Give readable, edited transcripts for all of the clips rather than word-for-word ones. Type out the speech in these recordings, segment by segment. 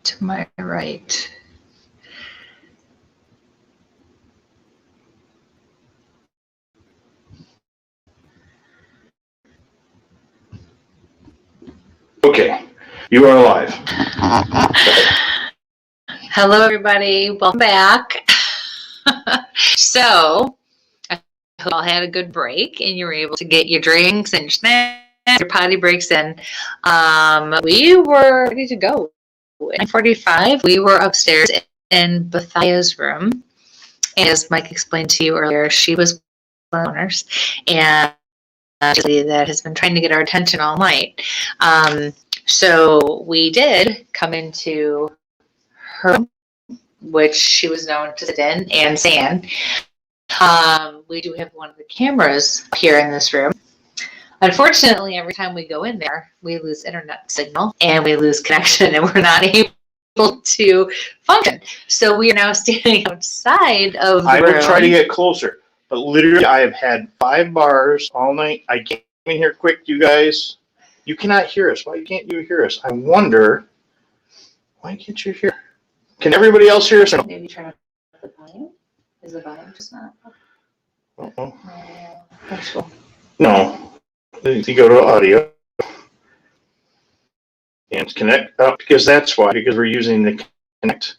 to my right. Okay, you are live. Hello, everybody. Welcome back. So, I hope you all had a good break and you were able to get your drinks and your snacks, your potty breaks in. We were ready to go. At 9:45, we were upstairs in Bethia's room. And as Mike explained to you earlier, she was one of the owners, and that has been trying to get our attention all night. So we did come into her room, which she was known to sit in and stand. We do have one of the cameras here in this room. Unfortunately, every time we go in there, we lose internet signal and we lose connection, and we're not able to function. So we are now standing outside of the room. I will try to get closer, but literally I have had 5 bars all night. I came in here quick, you guys. You cannot hear us. Why can't you hear us? I wonder, why can't you hear? Can everybody else hear us? Maybe turn up the volume. Is the volume just not up? Uh-oh. That's cool. No. You go to audio and connect up, because that's why, because we're using the connect,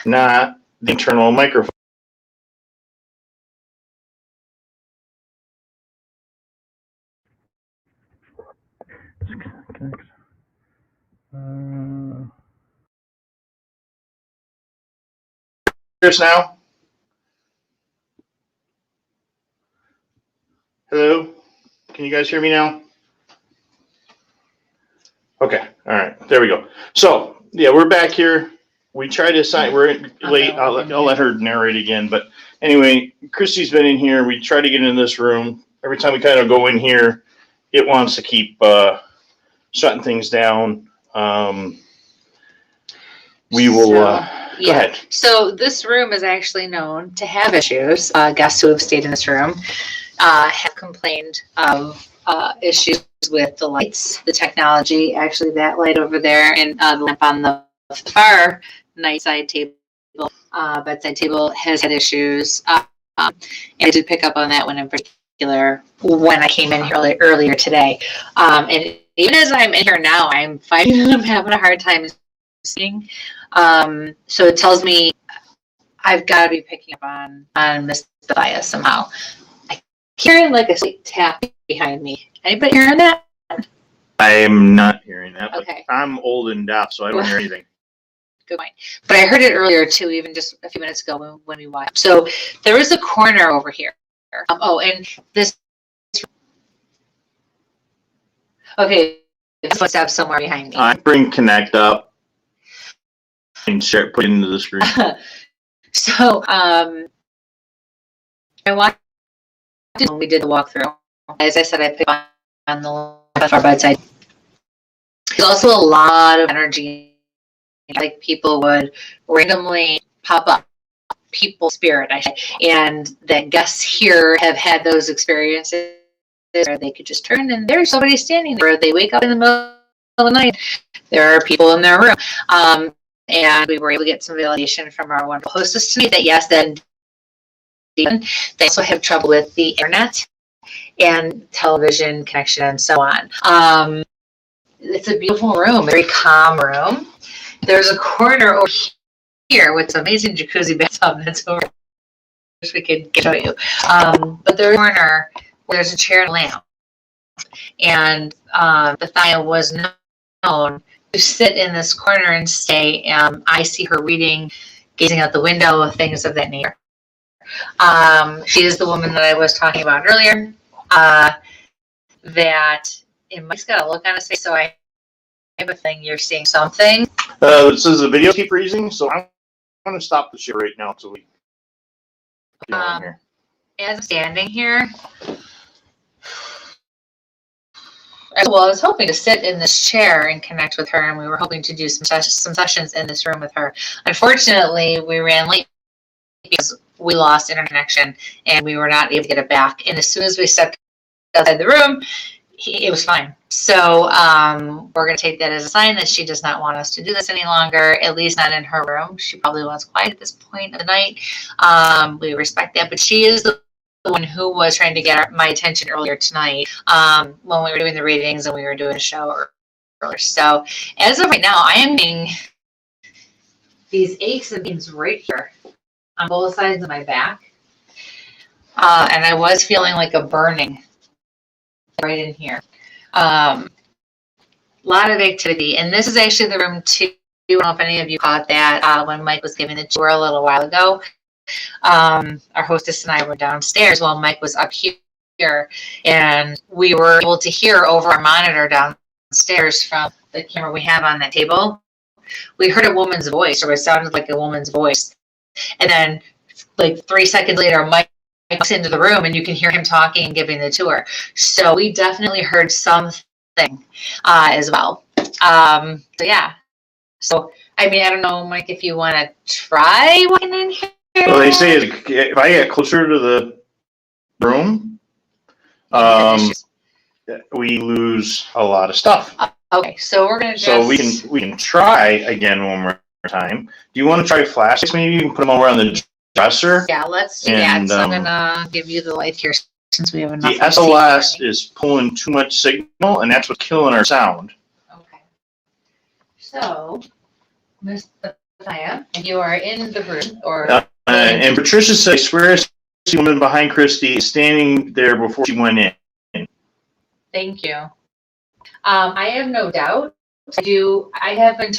not the internal microphone. Here's now. Hello? Can you guys hear me now? Okay. All right. There we go. So, yeah, we're back here. We tried to sign. We're late. I'll let her narrate again. But anyway, Christy's been in here. We try to get into this room. Every time we kind of go in here, it wants to keep shutting things down. We will go ahead. So this room is actually known to have issues. Guests who have stayed in this room have complained of issues with the lights, the technology. Actually, that light over there and the lamp on the far bedside table has had issues. And I did pick up on that one in particular when I came in here earlier today. And even as I'm in here now, I'm having a hard time seeing. So it tells me I've got to be picking up on Miss Bethia somehow. I'm hearing like a slight tap behind me. Anybody hearing that? I am not hearing that. Okay. I'm old and deaf, so I don't hear anything. Good point. But I heard it earlier too, even just a few minutes ago when we watched. So there is a corner over here. And this. Okay, footsteps somewhere behind me. I bring Connect up and put it into the screen. So I watched when we did the walkthrough. As I said, I picked on the far bedside. There's also a lot of energy. Like people would randomly pop up, people spirit, and that guests here have had those experiences where they could just turn and there's somebody standing there. They wake up in the middle of the night. There are people in their room. And we were able to get some validation from our wonderful hostess tonight that yes, then they also have trouble with the internet and television connection and so on. It's a beautiful room, very calm room. There's a corner over here with some amazing jacuzzi bathtub that's over. I wish we could show you. But there's a corner where there's a chair and a lamp. And Bethia was known to sit in this corner and stay. I see her reading, gazing out the window, things of that nature. She is the woman that I was talking about earlier. And Mike's got a look on his face, so I have a thing. You're seeing something. This is a video keep freezing, so I'm going to stop the shit right now until we get on here. As I'm standing here, well, I was hoping to sit in this chair and connect with her, and we were hoping to do some sessions in this room with her. Unfortunately, we ran late because we lost internet connection, and we were not able to get it back. And as soon as we stepped outside the room, it was fine. So we're going to take that as a sign that she does not want us to do this any longer, at least not in her room. She probably wants quiet at this point of the night. We respect that, but she is the one who was trying to get my attention earlier tonight when we were doing the readings and we were doing a show earlier. So as of right now, I am getting these aches and pains right here on both sides of my back. And I was feeling like a burning right in here. Lot of activity. And this is actually the room too. I don't know if any of you caught that when Mike was giving the tour a little while ago. Our hostess and I were downstairs while Mike was up here. And we were able to hear over our monitor downstairs from the camera we have on that table. We heard a woman's voice, or it sounded like a woman's voice. And then like 3 seconds later, Mike walks into the room and you can hear him talking and giving the tour. So we definitely heard something as well. So yeah. So, I mean, I don't know, Mike, if you want to try walking in here. Well, they say if I get closer to the room, we lose a lot of stuff. Okay, so we're gonna just... So we can try again one more time. Do you want to try flashlights? Maybe you can put them over on the dresser. Yeah, let's do that. So I'm gonna give you the light here since we have enough. The SLS is pulling too much signal, and that's what's killing our sound. Okay. So, Miss Bethia, you are in the room, or and Patricia said, "I swear, I see a woman behind Christy standing there before she went in." Thank you. I have no doubt. I have been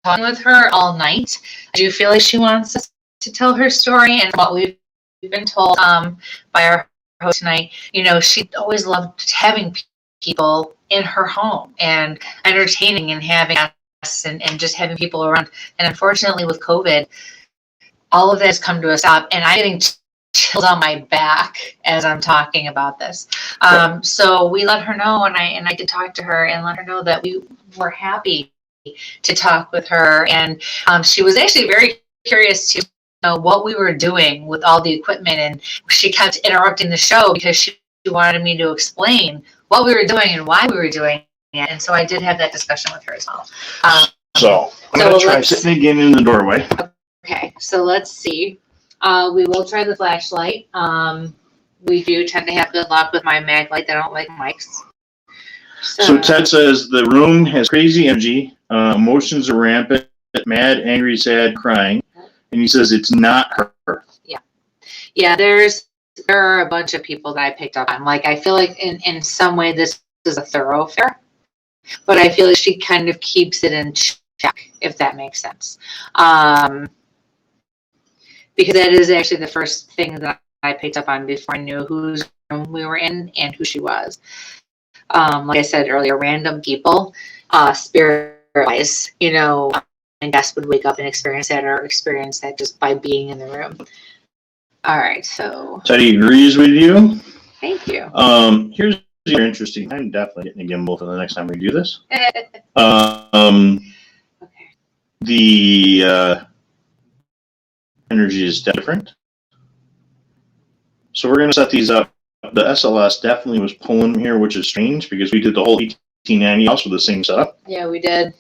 talking with her all night. I do feel like she wants us to tell her story, and what we've been told by our host tonight, you know, she always loved having people in her home and entertaining and having us and just having people around. And unfortunately with COVID, all of that has come to a stop, and I'm getting chills on my back as I'm talking about this. So we let her know, and I did talk to her and let her know that we were happy to talk with her. And she was actually very curious to know what we were doing with all the equipment, and she kept interrupting the show because she wanted me to explain what we were doing and why we were doing it. And so I did have that discussion with her as well. So I'm going to try sitting again in the doorway. Okay, so let's see. We will try the flashlight. We do tend to have good luck with my mag light. I don't like Mike's. So Ted says the room has crazy energy. Emotions are rampant. Mad, angry, sad, crying. And he says it's not her. Yeah, there are a bunch of people that I picked up on. Like, I feel like in some way this is a thoroughfare, but I feel like she kind of keeps it in check, if that makes sense. Because that is actually the first thing that I picked up on before I knew whose room we were in and who she was. Like I said earlier, random people, spirit-wise, you know, and guests would wake up and experience that just by being in the room. All right, so Teddy agrees with you. Thank you. Here's interesting. I'm definitely getting a gimbal for the next time we do this. Okay. The energy is different. So we're going to set these up. The SLS definitely was pulling here, which is strange because we did the whole 1890 house with the same setup. Yeah, we did.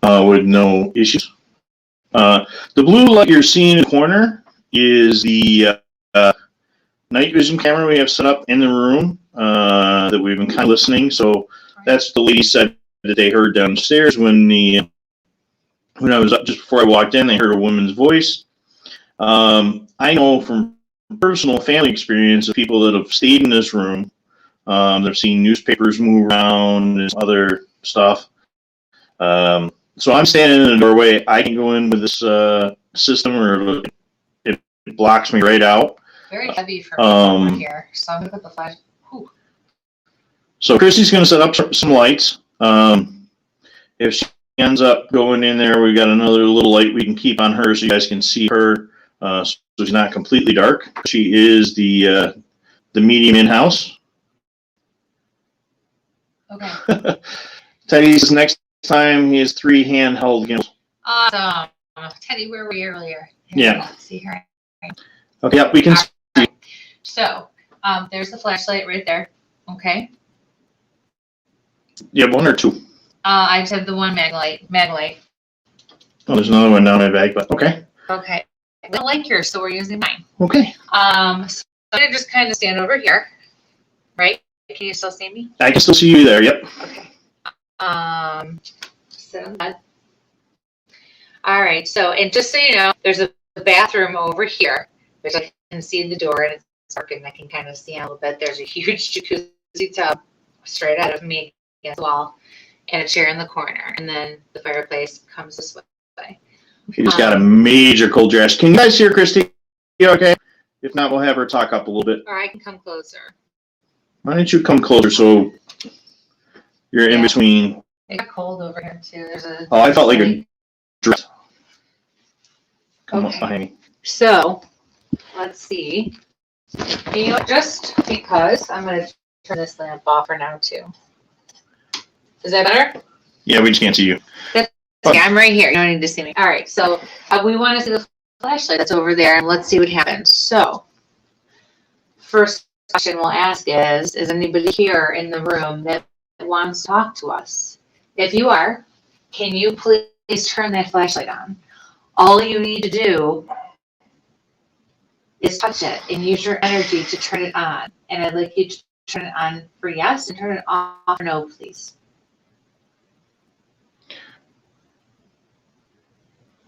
With no issues. The blue light you're seeing in the corner is the night vision camera we have set up in the room that we've been kind of listening. So that's the lady said that they heard downstairs when I was up just before I walked in. They heard a woman's voice. I know from personal family experience of people that have stayed in this room. They've seen newspapers move around and other stuff. So I'm standing in the doorway. I can go in with this system, or it blocks me right out. Very heavy for me here, so I'm gonna put the flash. Whew. So Chrissy's gonna set up some lights. If she ends up going in there, we've got another little light we can keep on her so you guys can see her. So she's not completely dark. She is the medium in-house. Okay. Teddy says next time he has 3 handheld gimbals. Awesome. Teddy, where were we earlier? Yeah. See here. Okay, yep, we can see. So, there's the flashlight right there. Okay. You have one or two? I just have the one mag light. Oh, there's another one down my bag, but okay. Okay. We don't like yours, so we're using mine. Okay. So I'm gonna just kind of stand over here, right? Can you still see me? I can still see you there. Yep. Okay. Sit on the bed. All right. So, and just so you know, there's a bathroom over here. There's I can see the door and it's dark and I can kind of see a little bit. There's a huge jacuzzi tub straight out of me against the wall and a chair in the corner. And then the fireplace comes this way. You just got a major cold dress. Can you guys hear Christy? You okay? If not, we'll have her talk up a little bit. Or I can come closer. Why don't you come closer so you're in between? It got cold over here too. There's a. Oh, I felt like a dress. Come Okay. up behind me. So, let's see. You know, just because I'm going to turn this lamp off for now too. Is that better? Yeah, we just can't see you. Okay, I'm right here. You don't need to see me. All right. So we want to see the flashlight that's over there, and let's see what happens. So, first question we'll ask is anybody here in the room that wants to talk to us? If you are, can you please turn that flashlight on? All you need to do is touch it and use your energy to turn it on. And I'd like you to turn it on for yes and turn it off for no, please.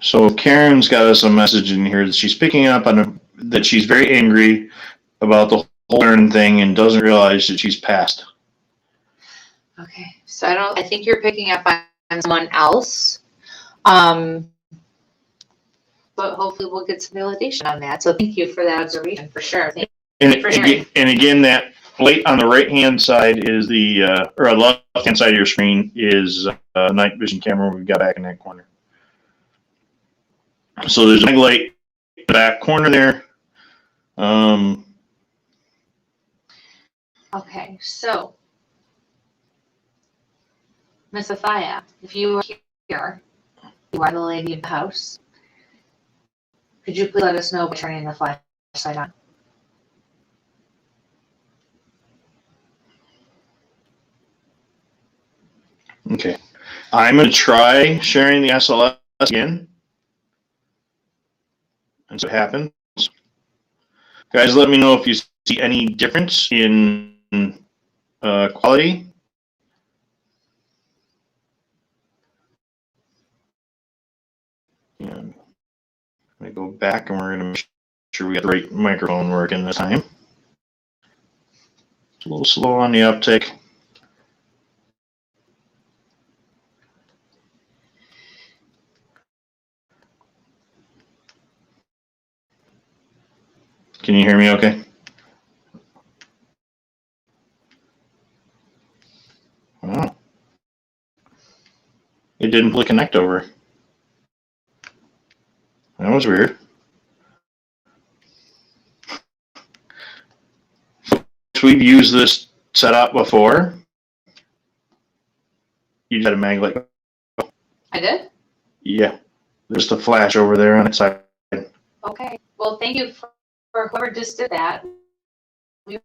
So Karen's got us a message in here that she's picking up on that she's very angry about the whole Aaron thing and doesn't realize that she's passed. Okay, so I think you're picking up on someone else. But hopefully we'll get some validation on that. So thank you for that observation for sure. Thank you for sharing. And again, that light on the right hand side is the or left hand side of your screen is a night vision camera we've got back in that corner. So there's a light in the back corner there. Okay, so Miss Athaya, if you are here, you are the lady of the house. Could you please let us know by turning the flashlight on? Okay. I'm going to try sharing the SLS again. And so it happens. Guys, let me know if you see any difference in quality. And I'm going to go back and we're going to make sure we got the right microphone working this time. It's a little slow on the uptake. Can you hear me okay? Oh. It didn't fully connect over. That was weird. We've used this setup before. You had a mag light. I did? Yeah. There's the flash over there on its side. Okay. Well, thank you for whoever just did that. We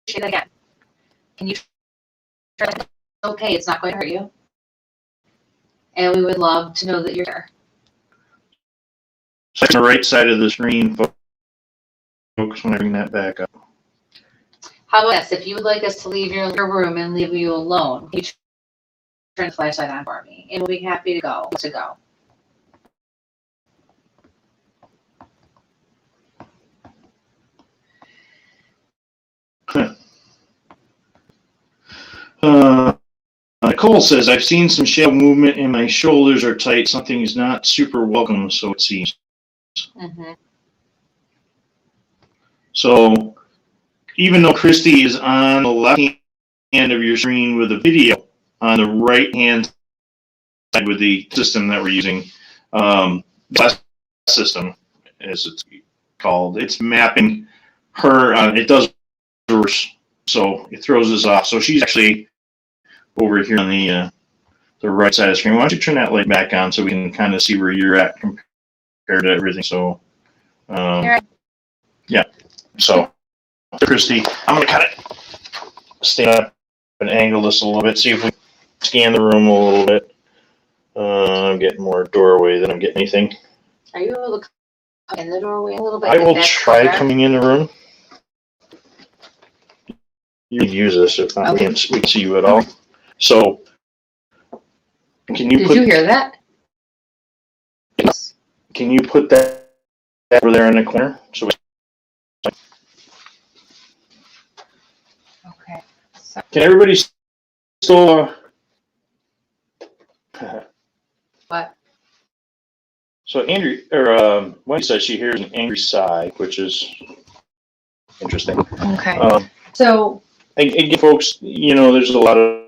appreciate that again. Can you try that? Okay, it's not going to hurt you. And we would love to know that you're here. So on the right side of the screen, folks, when I bring that back up. How about this? If you would like us to leave your room and leave you alone, can you turn the flashlight on for me? And we'll be happy to go. Nicole says, I've seen some shadow movement and my shoulders are tight. Something is not super welcome, so it seems. Mm-hmm. So even though Christy is on the left hand of your screen with a video, on the right hand side with the system that we're using, system, as it's called, it's mapping her, it does reverse, so it throws us off. So she's actually over here on the right side of the screen. Why don't you turn that light back on so we can kind of see where you're at compared to everything. So, yeah. So, Christy, I'm going to kind of stay up and angle this a little bit, see if we scan the room a little bit. I'm getting more doorway than I'm getting anything. Are you able to come in the doorway a little bit? I will That try corner? coming in the room. You can use this, if not, Okay. we can see you at all. So, can you Did put, you hear that? Yes. can you put that over there in the corner? So Okay. So, can everybody still, what? so Andrew, Wendy says she hears an angry sigh, which is interesting. Okay. So, Again, folks, there's a lot of,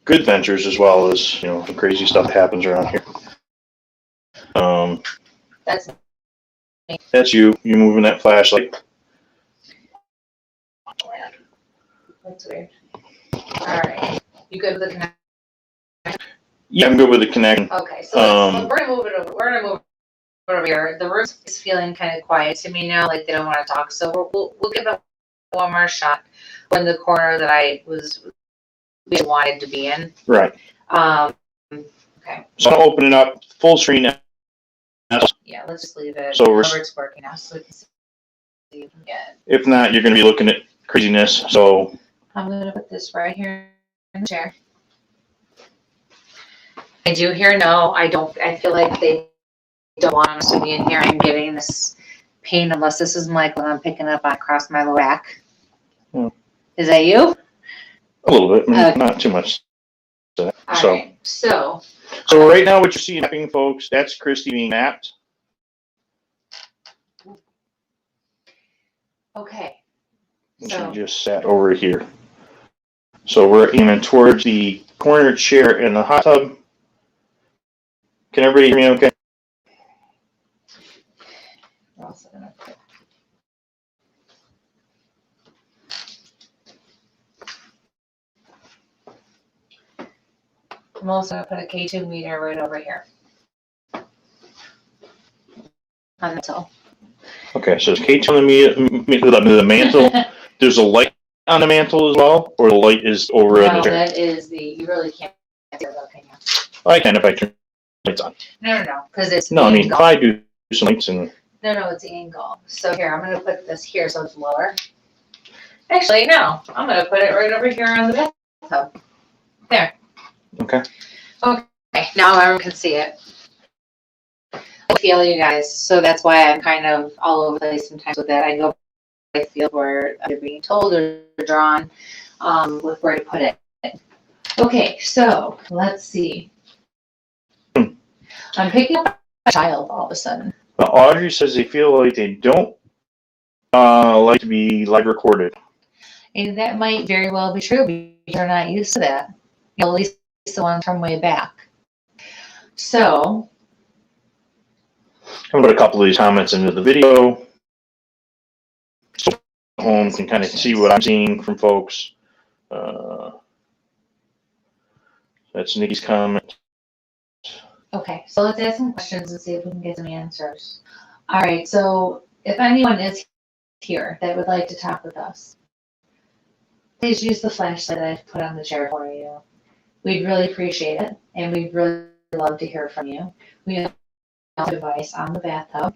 good ventures as well as, some crazy stuff happens around here. that's That's you moving that flashlight. That's weird. All right. You good with the connection? Yeah, I'm good with the connection. Okay. So we're gonna move it over. We're gonna move it over here. The room is feeling kind of quiet to me now. Like they don't want to talk. So we'll give it one more shot in the corner that we wanted to be in. Right. Okay. So I'll open it up full screen now. Yeah. Let's just leave it. So it's working now, so we can see if we get. If not, you're going to be looking at craziness. So I'm gonna put this right here in the chair. I do hear no. I don't. I feel like they don't want us to be in here. I'm getting this pain unless this is Mike when I'm picking up across my lower back. Is that you? a little bit, Okay. not too much. All So, right. So right now, what you're seeing mapping, folks, that's Christy being mapped. okay. And So she just sat over here. So we're aiming towards the corner chair in the hot tub. Can everybody hear me okay? we're also gonna put. I'm also gonna put a K2 meter right over here on the toe. Okay, so it's K2 on the mantle. There's a light on the mantle as well, or the light is over in the No, chair? that is you really can't see it, okay, yeah. I can if I turn the lights on. No, because it's No, I mean, angle. if I do some lights and. No, it's angle. So here, I'm gonna put this here so it's lower. Actually, no, I'm gonna put it right over here on the bathtub. There. Okay. Okay, now everyone can see it. I feel you guys, so that's why I'm kind of all over the place sometimes with that. I go by feel where they're being told or drawn with where to put it. Okay, so let's see. I'm picking up a child all of a sudden. Audrey says they feel like they don't like to be live recorded. And that might very well be true because you're not used to that. At least the ones from way back. So I'm going to put a couple of these comments into the video. So home can kind of see what I'm seeing from folks. That's Nikki's comment. okay, so let's ask some questions and see if we can get some answers. All right, so if anyone is here that would like to talk with us, please use the flashlight that I've put on the chair for you. We'd really appreciate it, and we'd really love to hear from you. We have a device on the bathtub,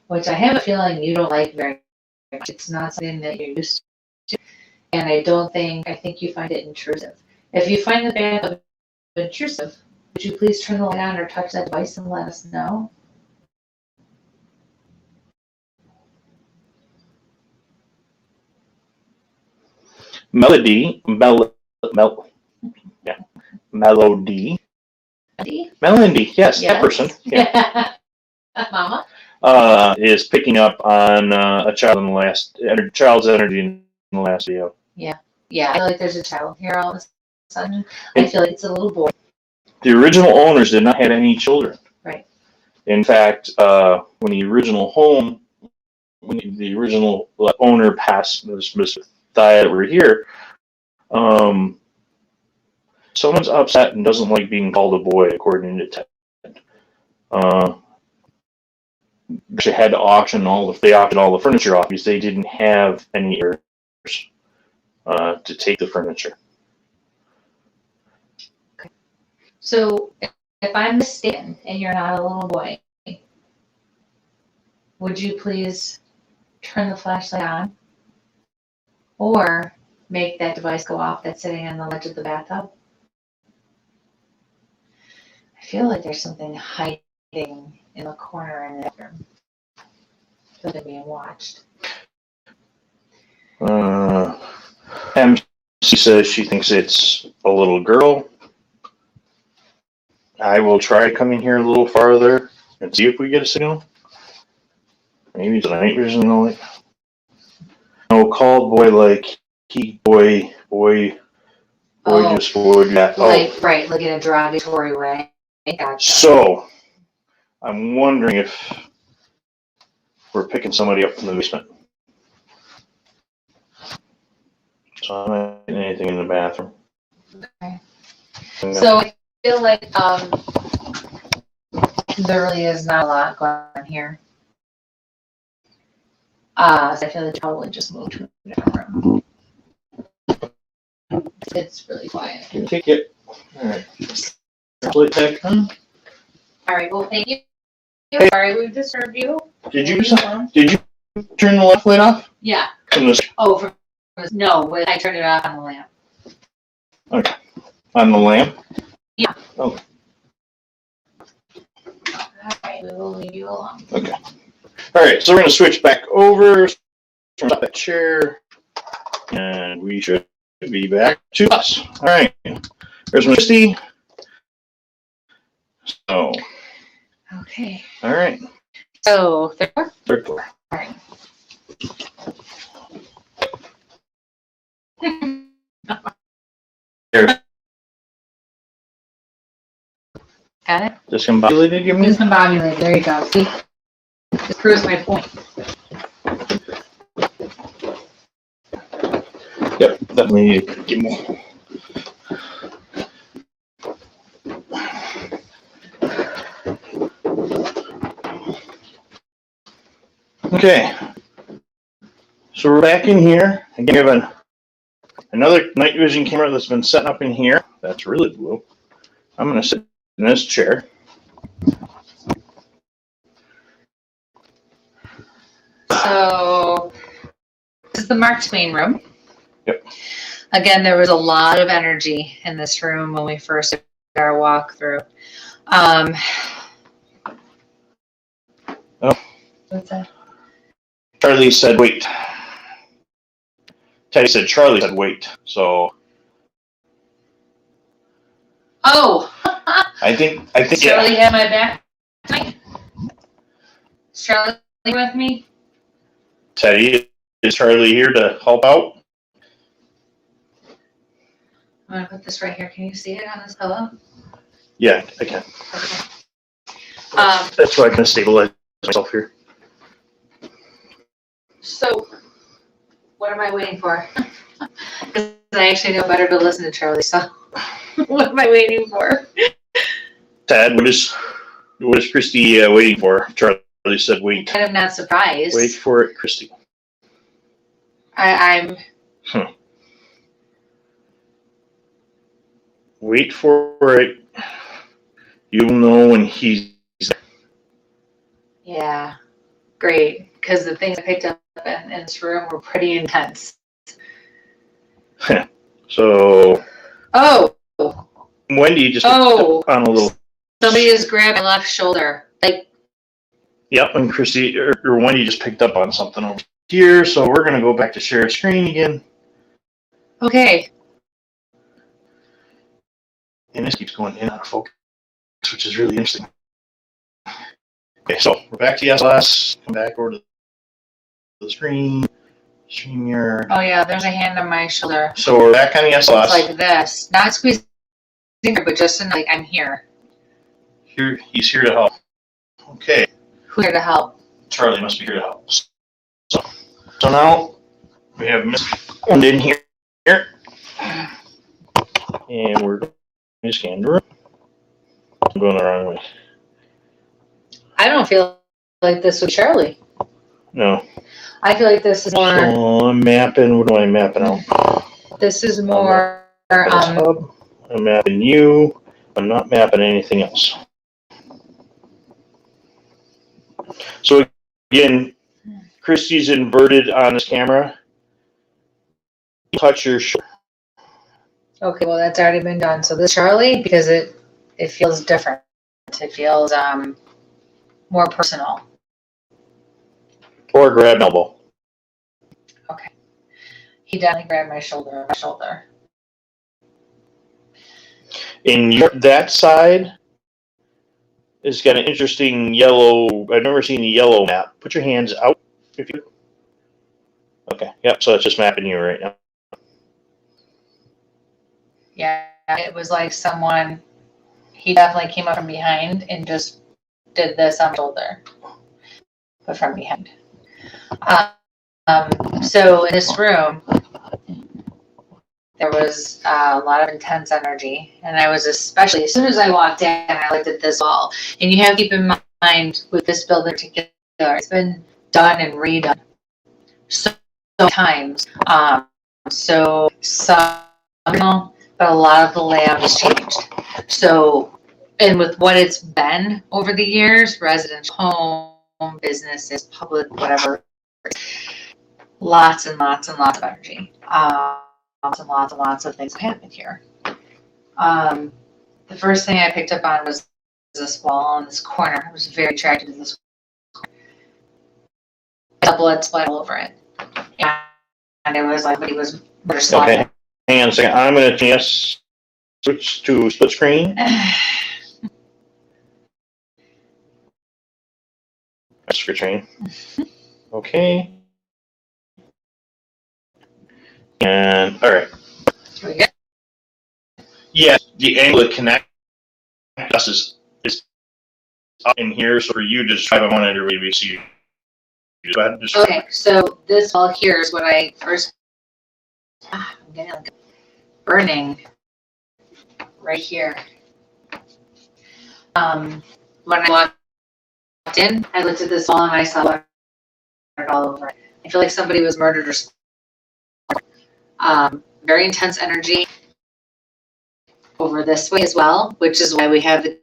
which I have a feeling you don't like very much. It's not something that you're used to, and I think you find it intrusive. If you find the bathtub intrusive, would you please turn the light on or touch that device and let us know? Melody, yes, that person, yeah. Mama? Is picking up on a child's energy in the last video. Yeah, I feel like there's a child here all of a sudden. I feel like it's a little boy. The original owners did not have any children. Right. In fact, when the original owner passed, this Mr. Thia that we're here, someone's upset and doesn't like being called a boy, according to Ted. actually had to auctioned all the furniture off because they didn't have any heirs to take the furniture. So if I'm mistaken and you're not a little boy, would you please turn the flashlight on or make that device go off that's sitting on the ledge of the bathtub? I feel like there's something hiding in the corner in the bathroom. I feel like they're being watched. MC says she thinks it's a little girl. I will try coming here a little farther and see if we get a signal. Maybe it's a night vision light. No, called boy like boy just would that. Like, right, like in a derogatory way. Gotcha. So, I'm wondering if we're picking somebody up from the basement. So I'm not getting anything in the bathroom. Okay. So I feel like there really is not a lot going on here. So I feel like they probably just moved to a different room. It's really quiet. Can you take it? Alright. Flashlight back on. Alright, well, thank you. Hey. Sorry we've disturbed you. Did you turn the left light off? Yeah. From this, Oh, no, I turned it off on the lamp. okay. On the lamp? Yeah. Oh, Alright, we will leave you alone. okay. Alright, so we're going to switch back over. Stop that chair. And we should be back to us. Alright. There's Misty. So, Okay. alright. So, third floor? Third floor. Alright. There. Got it? Discombobulated, you mean? Discombobulated, there you go. See? This proves my point. Yep, definitely need to get more. Okay, so we're back in here. Again, we have another night vision camera that's been set up in here. That's really blue. I'm going to sit in this chair. So, this is the Mark Twain room. Yep. Again, there was a lot of energy in this room when we first did our walkthrough. What's that? Charlie said wait. Teddy said Charlie said wait. So Oh! I think Charlie yeah. had my back. Is Charlie with me? Teddy, is Charlie here to help out? I'm gonna put this right here. Can you see it on this pillow? Yeah, I can. Okay. That's why I can stabilize myself here. So, what am I waiting for? Because I actually know better to listen to Charlie, so what am I waiting for? Tad, what is Christy waiting for? Charlie said wait. I'm not surprised. Wait for it, Christy. I'm. Wait for it. You'll know when he's there. Yeah, great. Because the things I picked up in this room were pretty intense. So. Oh. Wendy just picked up on a little. Somebody just grabbed my left shoulder. Like. Yep, and Christy or Wendy just picked up on something over here, so we're gonna go back to share screen again. Okay. And this keeps going in and out of focus, which is really interesting. Okay, so we're back to the SLS. Come back over to the screen. StreamYard. Oh yeah, there's a hand on my shoulder. So we're back on the SLS. It's like this. Not squeezing her, but just in like I'm here. Here, he's here to help. Okay. Who's here to help? Charlie must be here to help. So now we have Miss Wendy in here. And we're going to scan the room. I'm going the wrong way. I don't feel like this with Shirley. No. I feel like this is more. So I'm mapping. What am I mapping out? This is more. I'm mapping you. I'm not mapping anything else. So again, Christy's inverted on this camera. Touch your shoulder. Okay, well that's already been done. So this Charlie, because it feels different. It feels more personal. Or grab an elbow. Okay. He definitely grabbed my shoulder. In that side is got an interesting yellow. I've never seen a yellow map. Put your hands out if you. Okay. Yep. So it's just mapping you right now. Yeah, it was like someone. He definitely came up from behind and just did this on my shoulder, but from behind. So in this room, there was a lot of intense energy, and I was especially, as soon as I walked in, I looked at this wall. And you have to keep in mind with this building in particular, it's been done and redone so many times. So some, but a lot of the layout has changed. So, and with what it's been over the years, residential home, businesses, public, whatever, lots and lots and lots of energy. Lots of things happened here. The first thing I picked up on was this wall in this corner. I was very attracted to this corner. The blood splat all over it. And it was like, but he was murder slaughtered. Okay. Hang on a second. I'm going to switch to split screen. Split screen. Okay. And all right. Here we go. Yeah, the angle to connect us is up in here. So for you to just try, I want everybody to see you. Go ahead. Okay, so this wall here is what I first. I'm getting like burning right here. When I walked in, I looked at this wall and I saw it all over it. I feel like somebody was murdered or very intense energy over this way as well, which is why we have the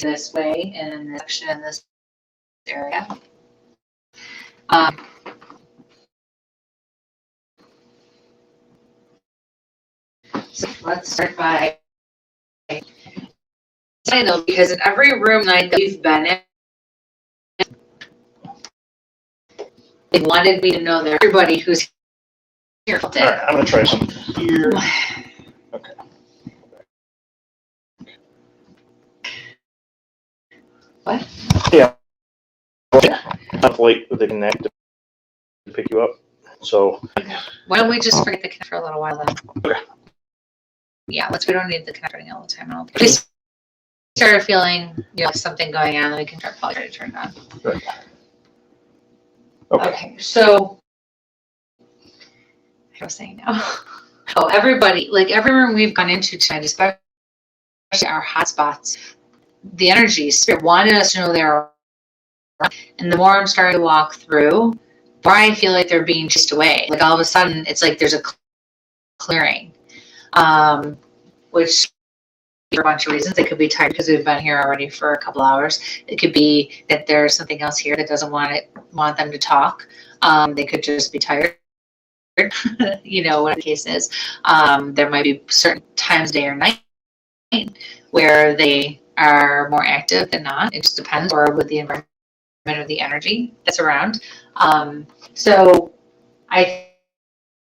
this way and in this section in this area. So let's start by saying though, because in every room night that we've been in, they wanted me to know that everybody who's here felt it. All right, I'm going to try something here. Okay. What? Yeah. Enough light with the connect to pick you up. So. Why don't we just forget the connect for a little while then? Okay. Yeah, we don't need the connect running all the time. I don't think. Just started feeling, something going on, then we can probably try to turn it on. Good. Okay. So I was saying now. Oh, everybody, like every room we've gone into tonight, especially our hot spots, the energy, spirit wanted us to know they're around. And the more I'm starting to walk through, the more I feel like they're being chased away. Like all of a sudden, it's like there's a clearing, which for a bunch of reasons. They could be tired because we've been here already for a couple hours. It could be that there's something else here that doesn't want them to talk. They could just be tired. What the case is. There might be certain times, day or night, where they are more active than not. It just depends, or with the environment or the energy that's around. So I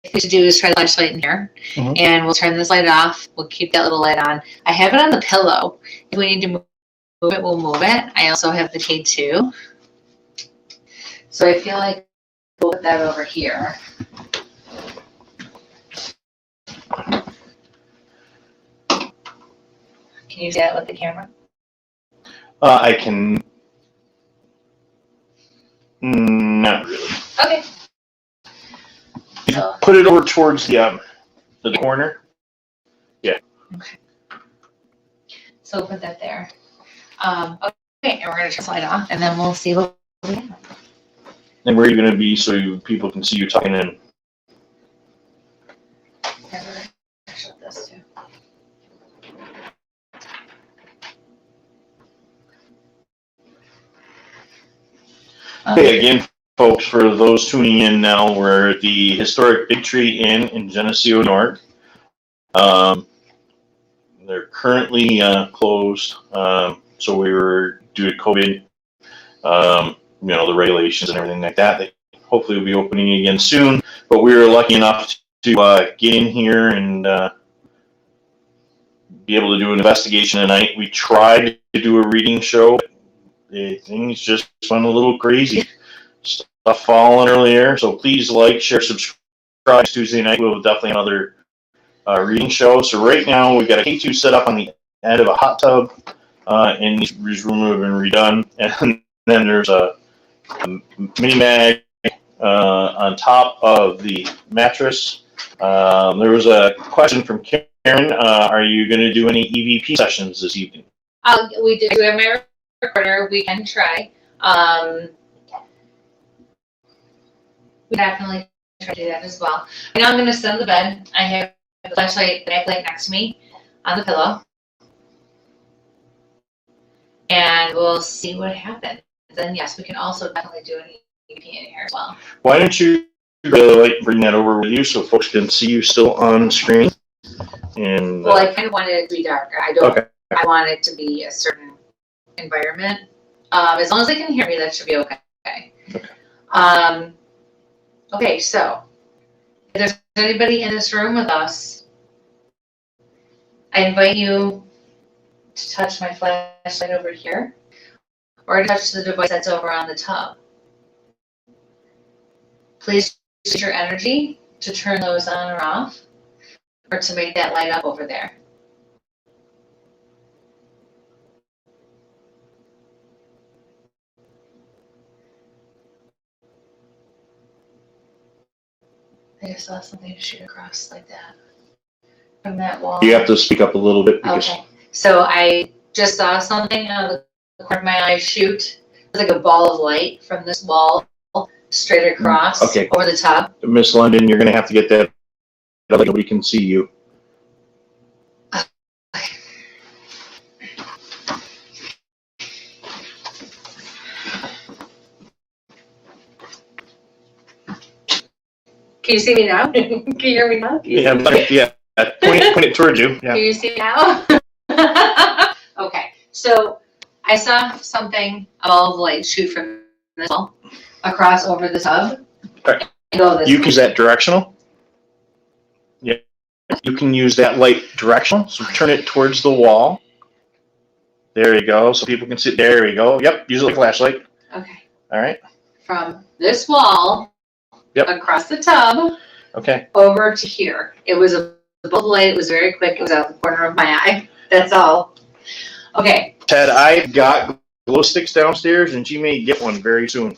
think what to do is try the flashlight in here, and we'll turn this light off. We'll keep that little light on. I have it on the pillow. If we need to move it, we'll move it. I also have the key too. So I feel like we'll put that over here. Can you see that with the camera? I can. Not really. Okay. So, put it over towards the corner. Yeah. Okay. So put that there. and we're gonna turn the light off, and then we'll see what we have. And where are you going to be so people can see you talking in? Shut this too. Okay, again, folks, for those tuning in now, we're at the historic Big Tree Inn in Geneseo, North. They're currently closed, so we were due to COVID, the regulations and everything like that. They hopefully will be opening again soon, but we were lucky enough to get in here and be able to do an investigation tonight. We tried to do a reading show. Things just went a little crazy. Stuff falling earlier, so please like, share, subscribe. Tuesday night we'll definitely another reading show. So right now we've got a K2 set up on the end of a hot tub, and this room have been redone, and then there's a mini mag on top of the mattress. There was a question from Karen. Are you going to do any EVP sessions this evening? We do have my recorder. We can try. We definitely try to do that as well. Right now I'm going to sit on the bed. I have the flashlight, the backlight next to me on the pillow. And we'll see what happens. Then yes, we can also definitely do an EVP in here as well. Why don't you really bring that over with you so folks can see you still on screen? And well, I kind of wanted it to be darker. I don't. Okay. I want it to be a certain environment. As long as they can hear me, that should be okay. Okay. Okay, so if there's anybody in this room with us, I invite you to touch my flashlight over here, or to touch the device that's over on the tub. Please use your energy to turn those on or off, or to make that light up over there. I just saw something shoot across like that from that wall. You have to speak up a little bit because Okay, so I just saw something out of the corner of my eye shoot. It's like a ball of light from this wall straight across over the top. Miss London, you're going to have to get that. Nobody can see you. Can you see me now? Can you hear me now? Yeah. Point it towards you. Yeah. Can you see me now? Okay, so I saw something, a ball of light shoot from this wall across over the tub. Okay. Go this You way. can use that directional. Yeah. You can use that light directional. So turn it towards the wall. There you go. So people can see. There we go. Yep. Use it like a flashlight. Okay. All right. From this wall across the tub over to here. It was a ball of light. It was very quick. It was out the corner of my eye. That's all. Okay. Ted, I've got glow sticks downstairs, and she may get one very soon.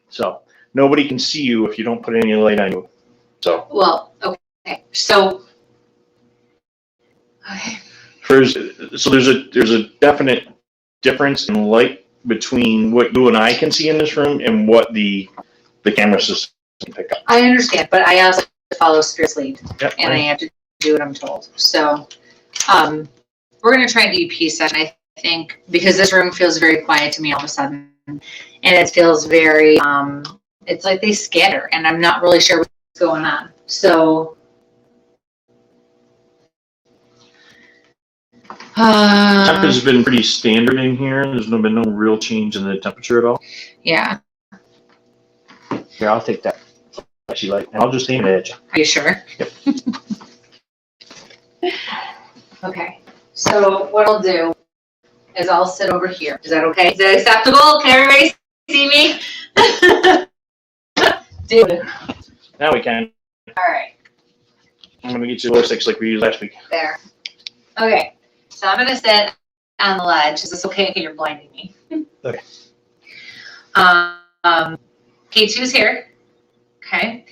So nobody can see you if you don't put any light on you. So well, okay. So okay. there's a definite difference in light between what you and I can see in this room and what the camera system can pick up. I understand, but I also follow Spirit's lead, Yep, and I have to do what I'm told. So, we're gonna try an EP session. I think because this room feels very quiet to me all of a sudden, and it feels very it's like they scatter, and I'm not really sure what's going on. So. Temperature's been pretty standard in here. There's been no real change in the temperature at all. Yeah. Here, I'll take that flashing light, and I'll just aim it at you. Are you sure? Yep. Okay. So what I'll do is I'll sit over here. Is that okay? Is that acceptable? Can everybody see me? Dude. Now we can. All right. I'm going to get you glow sticks like we used last week. There. Okay. So I'm going to sit on the ledge. Is this okay? You're blinding me. Okay. K2's here. Okay.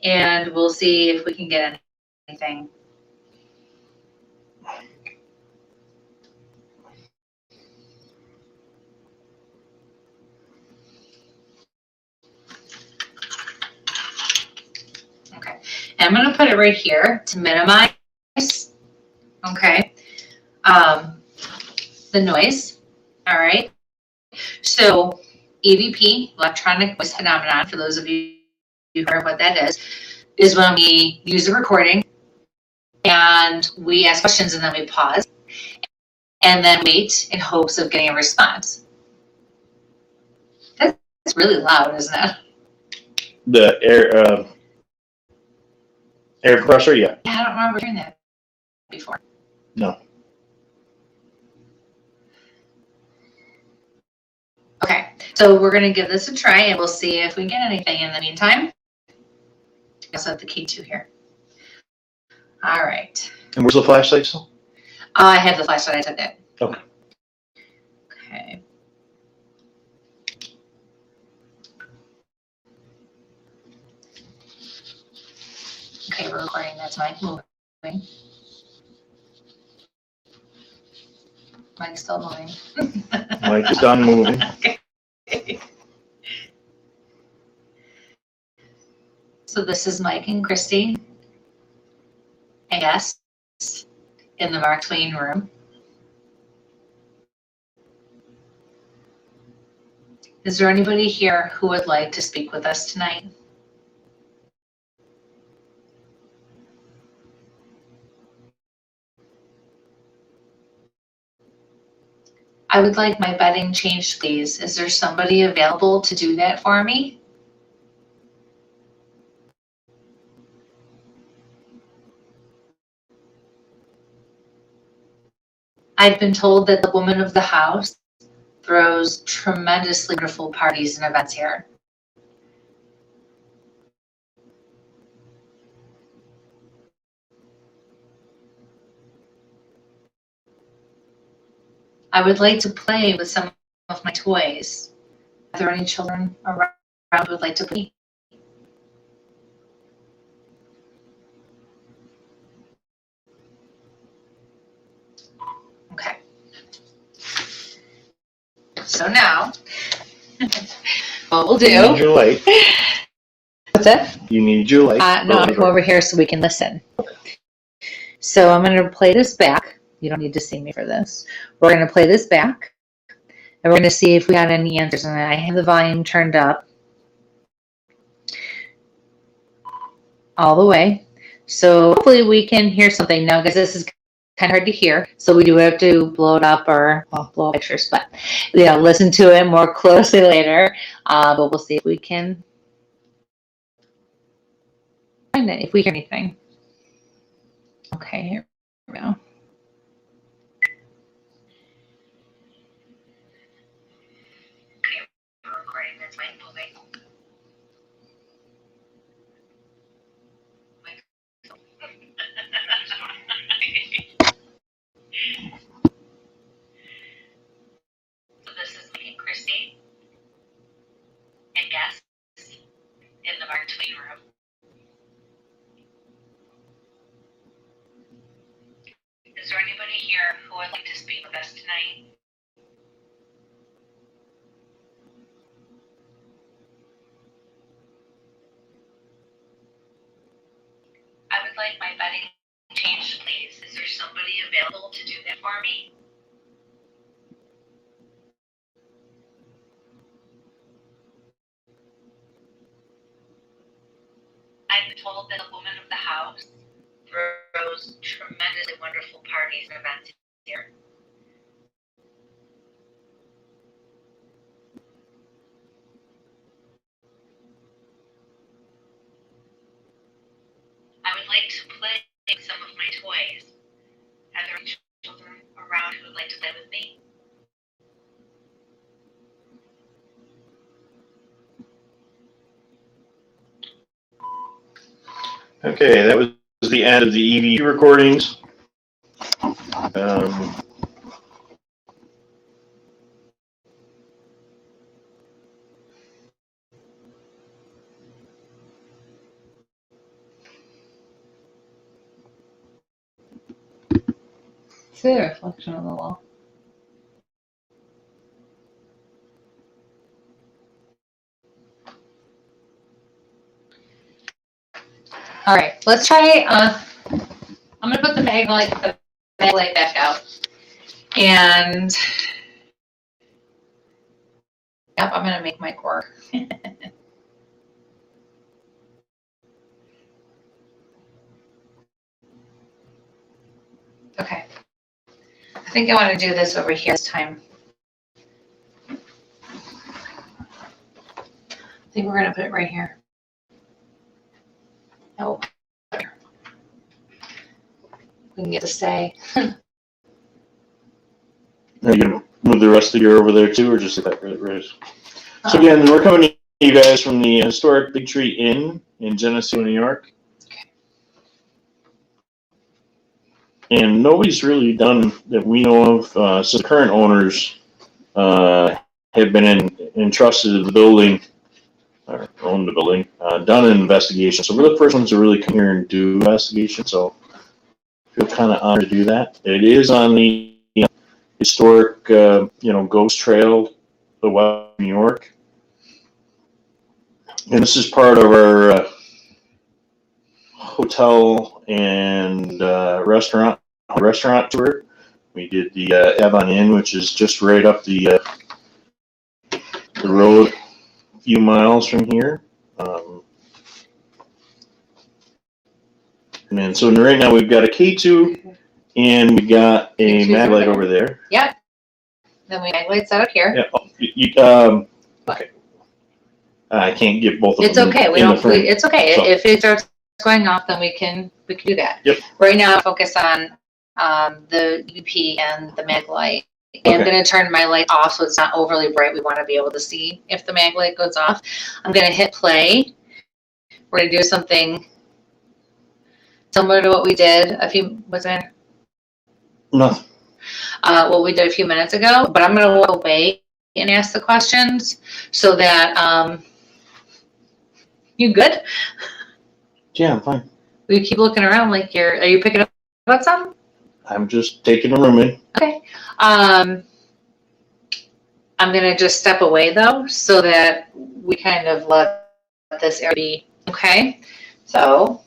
And we'll see if we can get anything. And I'm going to put it right here to minimize, okay, the noise. All right. So EVP, electronic voice phenomenon, for those of you who heard what that is when we use a recording and we ask questions and then we pause and then wait in hopes of getting a response. That's really loud, isn't it? The air compressor, yeah. Yeah, I don't remember hearing that before. No. Okay, so we're going to give this a try and we'll see if we get anything in the meantime. I also have the key to here. All right. And where's the flashlight still? I have the flashlight. I took it. Okay. Okay. Okay, we're recording. That's Mike moving. Mike's still moving. Mike is done moving. Okay. So this is Mike and Christy, I guess, in the Mark Twain room. Is there anybody here who would like to speak with us tonight? I would like my bedding changed, please. Is there somebody available to do that for me? I've been told that the woman of the house throws tremendously wonderful parties and events here. I would like to play with some of my toys. Are there any children around who would like to play? Okay. So now, what we'll do. You need your light. What's that? You need your light. No, I'll come over here so we can listen. So I'm going to play this back. You don't need to see me for this. We're going to play this back. And we're going to see if we got any answers. And I have the volume turned up all the way. So hopefully we can hear something now, because this is kind of hard to hear. So we do have to blow it up or, well, blow up pictures, but listen to it more closely later. But we'll see if we can find it, if we hear anything. Okay, here we go. Recording, that's my moving. So this is me and Christy and guests in the Mark Twain room. Is there anybody here who would like to speak with us tonight? I would like my bedding changed, please. Is there somebody available to do that for me? I've been told that the woman of the house throws tremendously wonderful parties and events here. I would like to play with some of my toys. Are there any children around who would like to play with me? Okay, that was the end of the EV recordings. See the reflection on the wall. All right, let's try, I'm gonna put the mag light back out. And, yep, I'm gonna make my core. Okay. I think I want to do this over here this time. I think we're gonna put it right here. Oh, we can get to stay. Are you gonna move the rest of your over there too, or just that right? So again, we're coming to you guys from the historic Big Tree Inn in Geneseo, New York. And nobody's really done that we know of. So the current owners have been entrusted the building, or owned the building, done an investigation. So we're the first ones to really come here and do investigation. So I feel kind of honored to do that. It is on the historic, Ghost Trail, the West New York. And this is part of our hotel and restaurant tour. We did the Avon Inn, which is just right up the road, a few miles from here. And then, so right now we've got a K2 and we got a mag light over there. Yep. Then we mag lights out here. Yeah. Okay. I can't give both of them. It's okay. It's okay. So, if it starts going off, then we can do that. Yep. Right now, focus on the UP and the mag light. Okay. I'm going to turn my light off so it's not overly bright. We want to be able to see if the mag light goes off. I'm going to hit play. We're going to do something similar to what we did No. What we did a few minutes ago, but I'm going to walk away and ask the questions so that you good? Yeah, I'm fine. You keep looking around like are you picking up something? I'm just taking a room in. Okay. I'm gonna just step away though, so that we kind of let this area be. Okay. So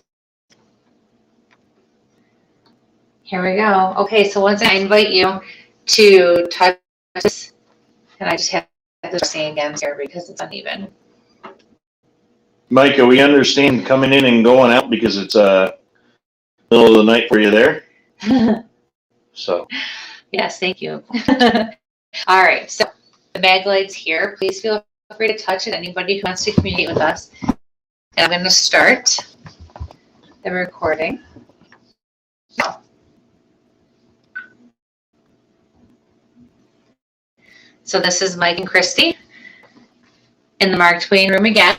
here we go. Okay. So once I invite you to touch this, and I just have this thing again here because it's uneven. Micah, we understand coming in and going out because it's middle of the night for you there. So. Yes, thank you. All right, so the mag light's here. Please feel free to touch it. Anybody who wants to communicate with us. And I'm going to start the recording. So this is Mike and Christy in the Mark Twain room again.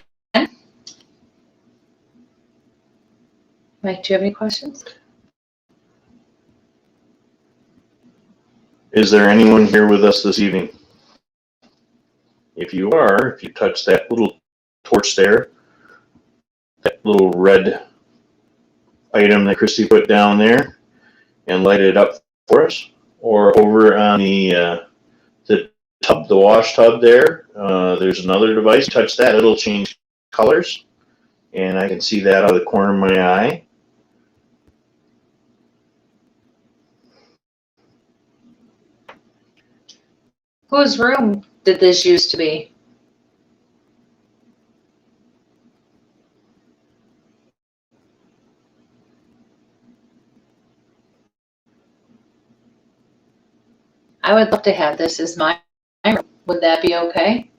Mike, do you have any questions? Is there anyone here with us this evening? If you touch that little torch there, that little red item that Christy put down there, and light it up for us, or over on the tub, the wash tub there, there's another device. Touch that, it'll change colors, and I can see that out of the corner of my eye. Whose room did this used to be? I would love to have this as my room. Would that be okay?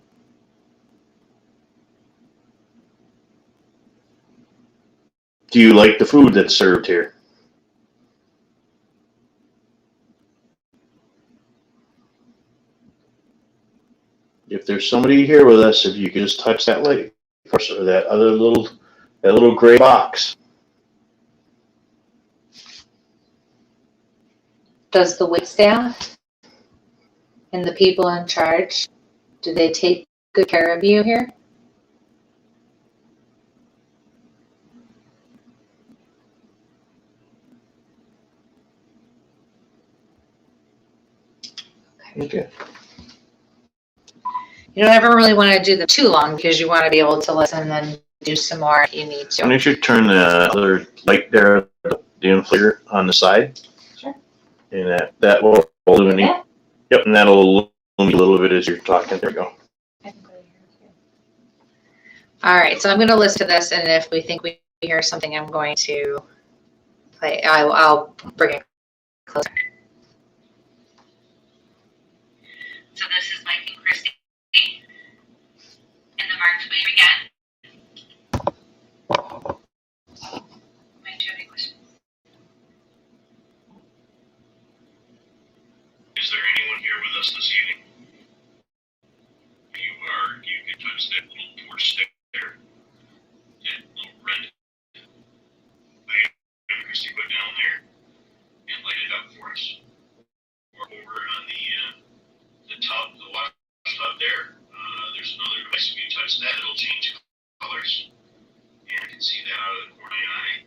Do you like the food that's served here? If there's somebody here with us, if you could just touch that light first, or that little gray box. Does the wait staff and the people in charge, do they take good care of you here? Okay. You don't ever really want to do them too long because you want to be able to listen and do some more if you need And to. you should turn the other light there, the inflator on the side. Sure. And that will illuminate. Yeah. Yep, and that'll illuminate a little bit as you're talking. There we go. All right, so I'm going to listen to this, and if we think we hear something, I'm going to play. I'll bring it closer. So this is Mike and Christy in the March wave again. Mike, do you have any questions? Is there anyone here with us this evening? You can touch that little torch there. That little red light Christy put down there and light it up for us. Or over on the top, the wash tub there. There's another device. If you touch that, it'll change colors. And I can see that out of the corner of my eye.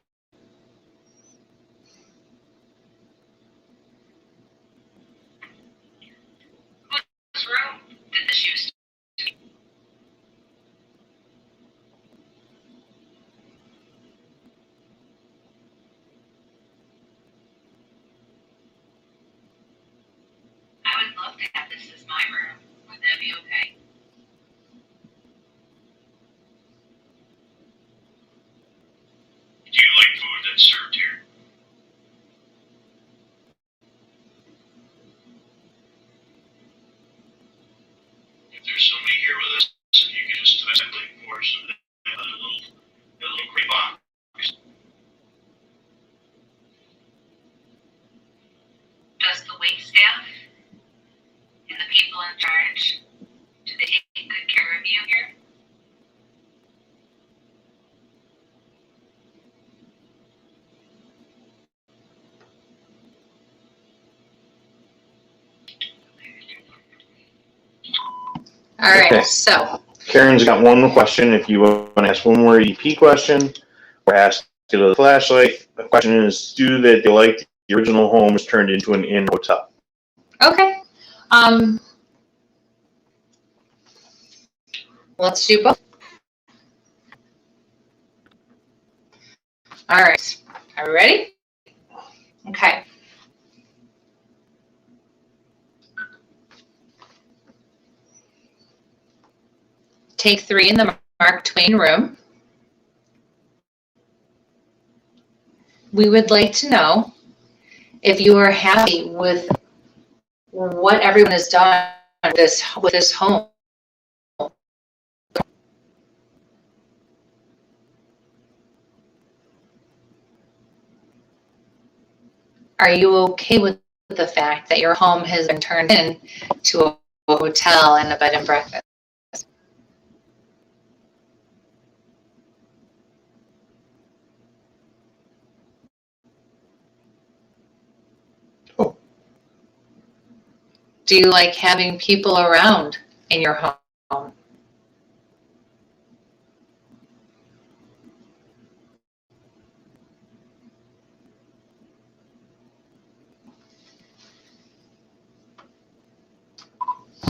Whose room did this used to be? I would love to have this as my room. Would that be okay? Do you like food that's served here? If there's somebody here with us, if you could just touch that light for us, that little gray box. Does the wait staff and the people in charge, do they take good care of you here? All right, Okay. so Karen's got one more question. If you want to ask one more EP question or ask to the flashlight, the question is, do they like the original home is turned into an inn hotel? okay, let's do both. All right, are we ready? Okay. Take 3 in the Mark Twain room. We would like to know if you are happy with what everyone has done with this home. Are you okay with the fact that your home has been turned into a hotel and a bed and breakfast? Oh. Do you like having people around in your home?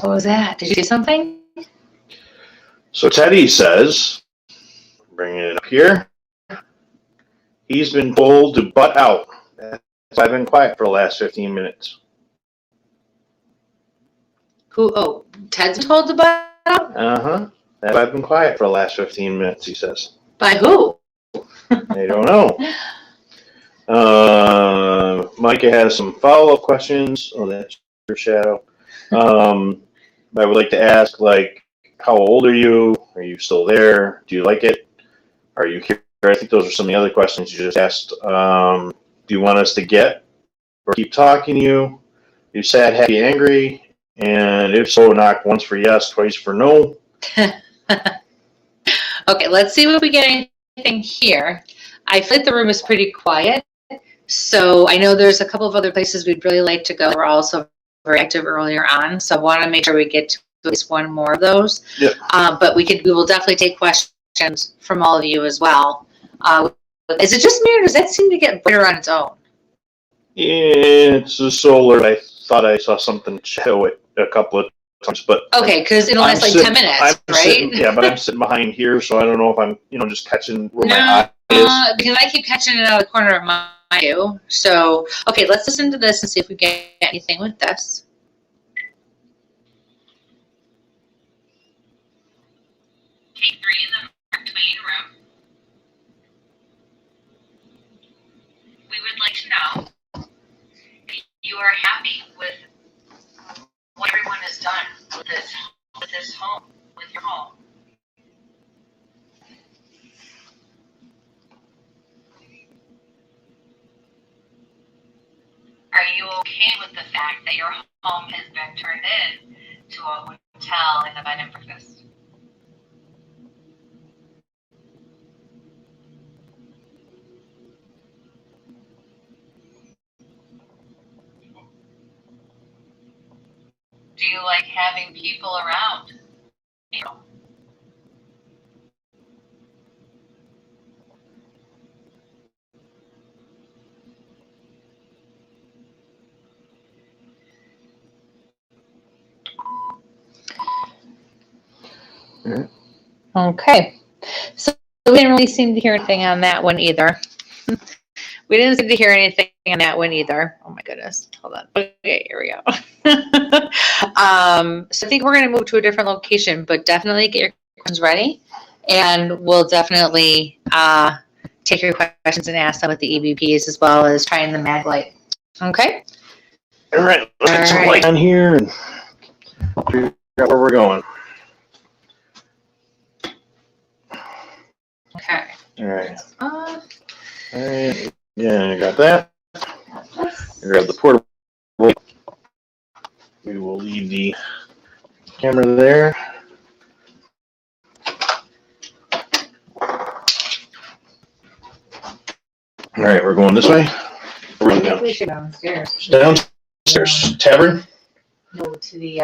What was that? Did you see something? So Teddy says, bringing it up here, he's been told to butt out. That's why I've been quiet for the last 15 minutes. Who? Oh, Ted's been told to butt out? Uh-huh. That's why I've been quiet for the last 15 minutes, he says. By who? I don't know. Micah has some follow-up questions. Oh, that's your shadow. I would like to ask, like, how old are you? Are you still there? Do you like it? Are you here? I think those are some of the other questions you just asked. Do you want us to get or keep talking to you? Are you sad, happy, angry? And if so, knock once for yes, twice for no. Okay, let's see if we get anything here. I feel like the room is pretty quiet. So I know there's a couple of other places we'd really like to go. We're also very active earlier on. So I want to make sure we get to at least one more of those. Yep. But we will definitely take questions from all of you as well. Is it just me or does that seem to get brighter on its own? It's a solar. I thought I saw something show it a couple of but Okay, because it'll last like 10 minutes, right? Yeah, but I'm sitting behind here, so I don't know if I'm, just catching where my No, eye is. because I keep catching it out of the corner of my eye. So, okay, let's listen to this and see if we get anything with this. Take 3 in the Mark Twain room. We would like to know if you are happy with what everyone has done with this home, with your home. Are you okay with the fact that your home has been turned in to a hotel and a bed and breakfast? Do you like having people around? Okay, so we didn't really seem to hear anything on that one either. We didn't seem to hear anything on that one either. Oh my goodness, hold on. Okay, here we go. So I think we're going to move to a different location, but definitely get your questions ready, and we'll definitely take your questions and ask them with the EVPs as well as trying the mag light. Okay. All right, let's get some All right. light on here and figure out where we're going. Okay. All right. All right. Yeah, you got that. Grab the portable. We will leave the camera there. All right, we're going this way. We're going We should go downstairs. downstairs. Tavern. Go to the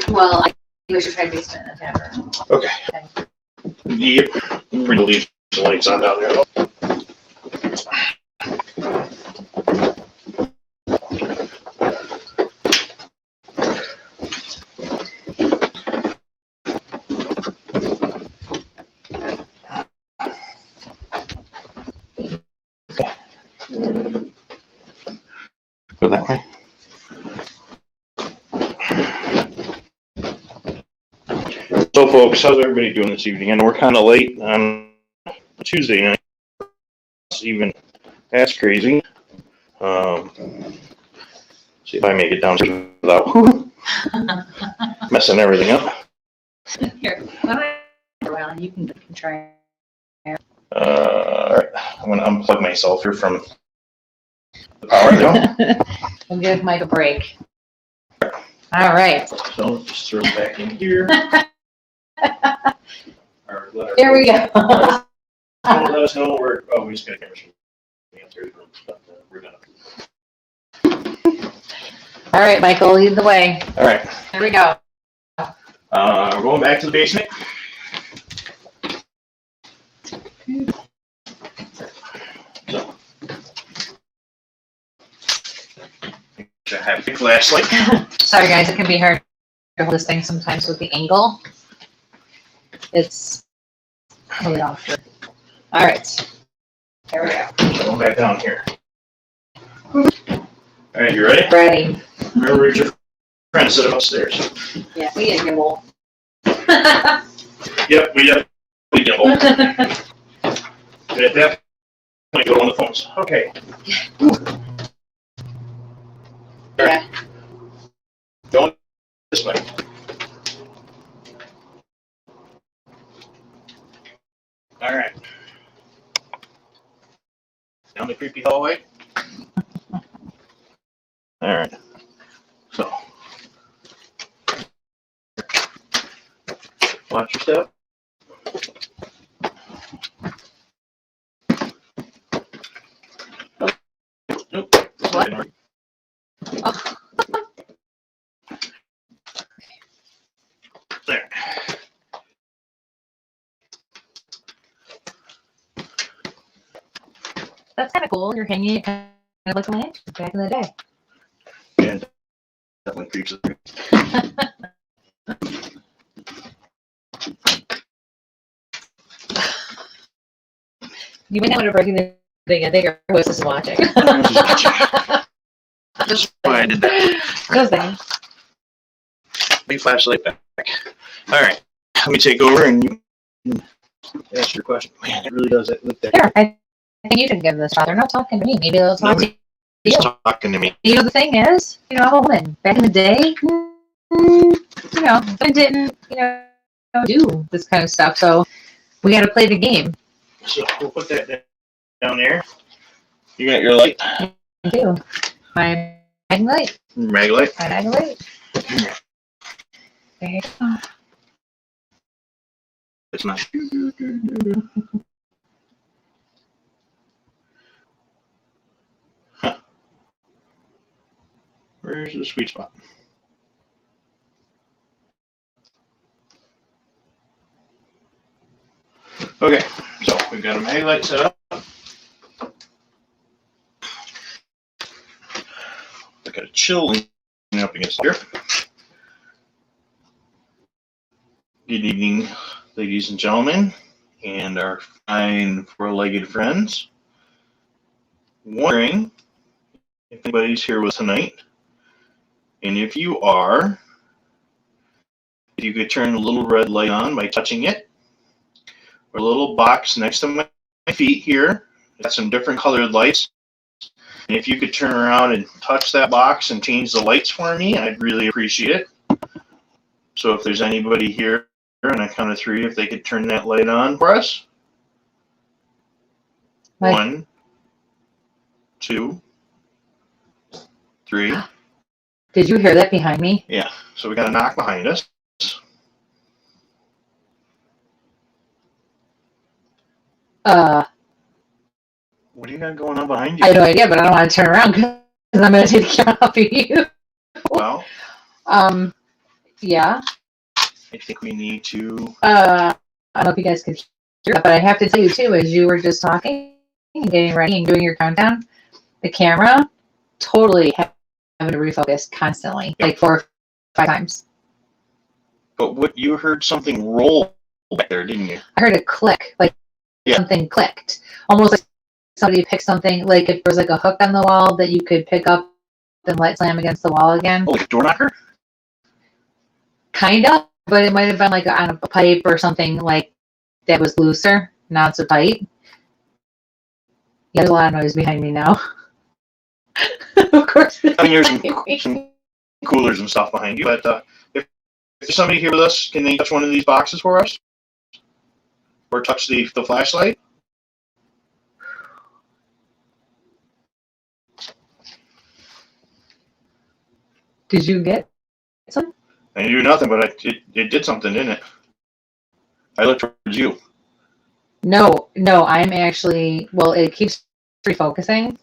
well, I think we should try basement and tavern. Okay. Yep. We're gonna leave the lights on down there. Go that way. So, folks, how's everybody doing this evening? I know we're kind of late on Tuesday night. Even that's crazy. See if I make it downstairs without messing everything up. Here, why don't I go around? You can try. All right, I'm gonna unplug myself here from the power. We'll give Mike a break. All right. So just throw it back in here. Here we go. Let us know where. Oh, we just got a camera. We're done. All right, Michael, lead the way. All right. Here we go. We're going back to the basement. So, I have a flashlight. Sorry, guys, it can be hard to hold this thing sometimes with the angle. It's really awkward. All right. Here we go. Going back down here. All right, you ready? Ready. Remember, your friend set up upstairs. Yeah, we get gimbal. Yep, we definitely gimbal. But at that point, go on the phones. Okay. Yeah. Going this way. All right. Down the creepy hallway. All right. So, watch your step. Nope. What? Oh. There. That's kind of cool. You're hanging it kind of like a lantern back in the day. And definitely creeps us. You may not want to break anything. I think our host is watching. That's why I did that. Just saying. Big flashlight back. All right, let me take over and you ask your question. Man, it really does look that. Here, I think you can give this shot. They're not talking to me. Maybe they'll talk to you. He's talking to me. You know, the thing is, I'm a woman. Back in the day, women didn't, do this kind of stuff. So we got to play the game. So we'll put that down there. You got your light? I do. My mag light. Mag light? My mag light. There you go. It's not. Huh. Where's the sweet spot? Okay, so we've got a mag light set up. I got a chill up against here. Good evening, ladies and gentlemen, and our fine four-legged friends. Wondering if anybody's here with us tonight, and if you are, if you could turn the little red light on by touching it, or a little box next to my feet here. Got some different colored lights. And if you could turn around and touch that box and change the lights for me, I'd really appreciate it. So if there's anybody here, on a count of three, if they could turn that light on for us. Like, 1, 2, 3. did you hear that behind me? Yeah, so we got a knock behind us. What do you got going on behind you? I have no idea, but I don't want to turn around because I'm going to take the camera off of you. Well, yeah. I think we need to. I don't know if you guys could hear that, but I have to tell you too, as you were just talking and getting ready and doing your countdown, the camera totally having to refocus constantly, like 4 or 5 times. But what you heard something roll back there, didn't you? I heard a click, like something clicked, almost like somebody picked something, like if there was like a hook on the wall that you could pick up and let slam against the wall again. Oh, like a door knocker? Kind of, but it might have been like on a pipe or something like that was looser, not so tight. Yeah, there's a lot of noise behind me now. Of course. I mean, there's some coolers and stuff behind you, but if there's somebody here with us, can they touch one of these boxes for us? Or touch the flashlight? Did you get some? I didn't do nothing, but it did something, didn't it? I looked towards you. No, I'm actually, well, it keeps refocusing,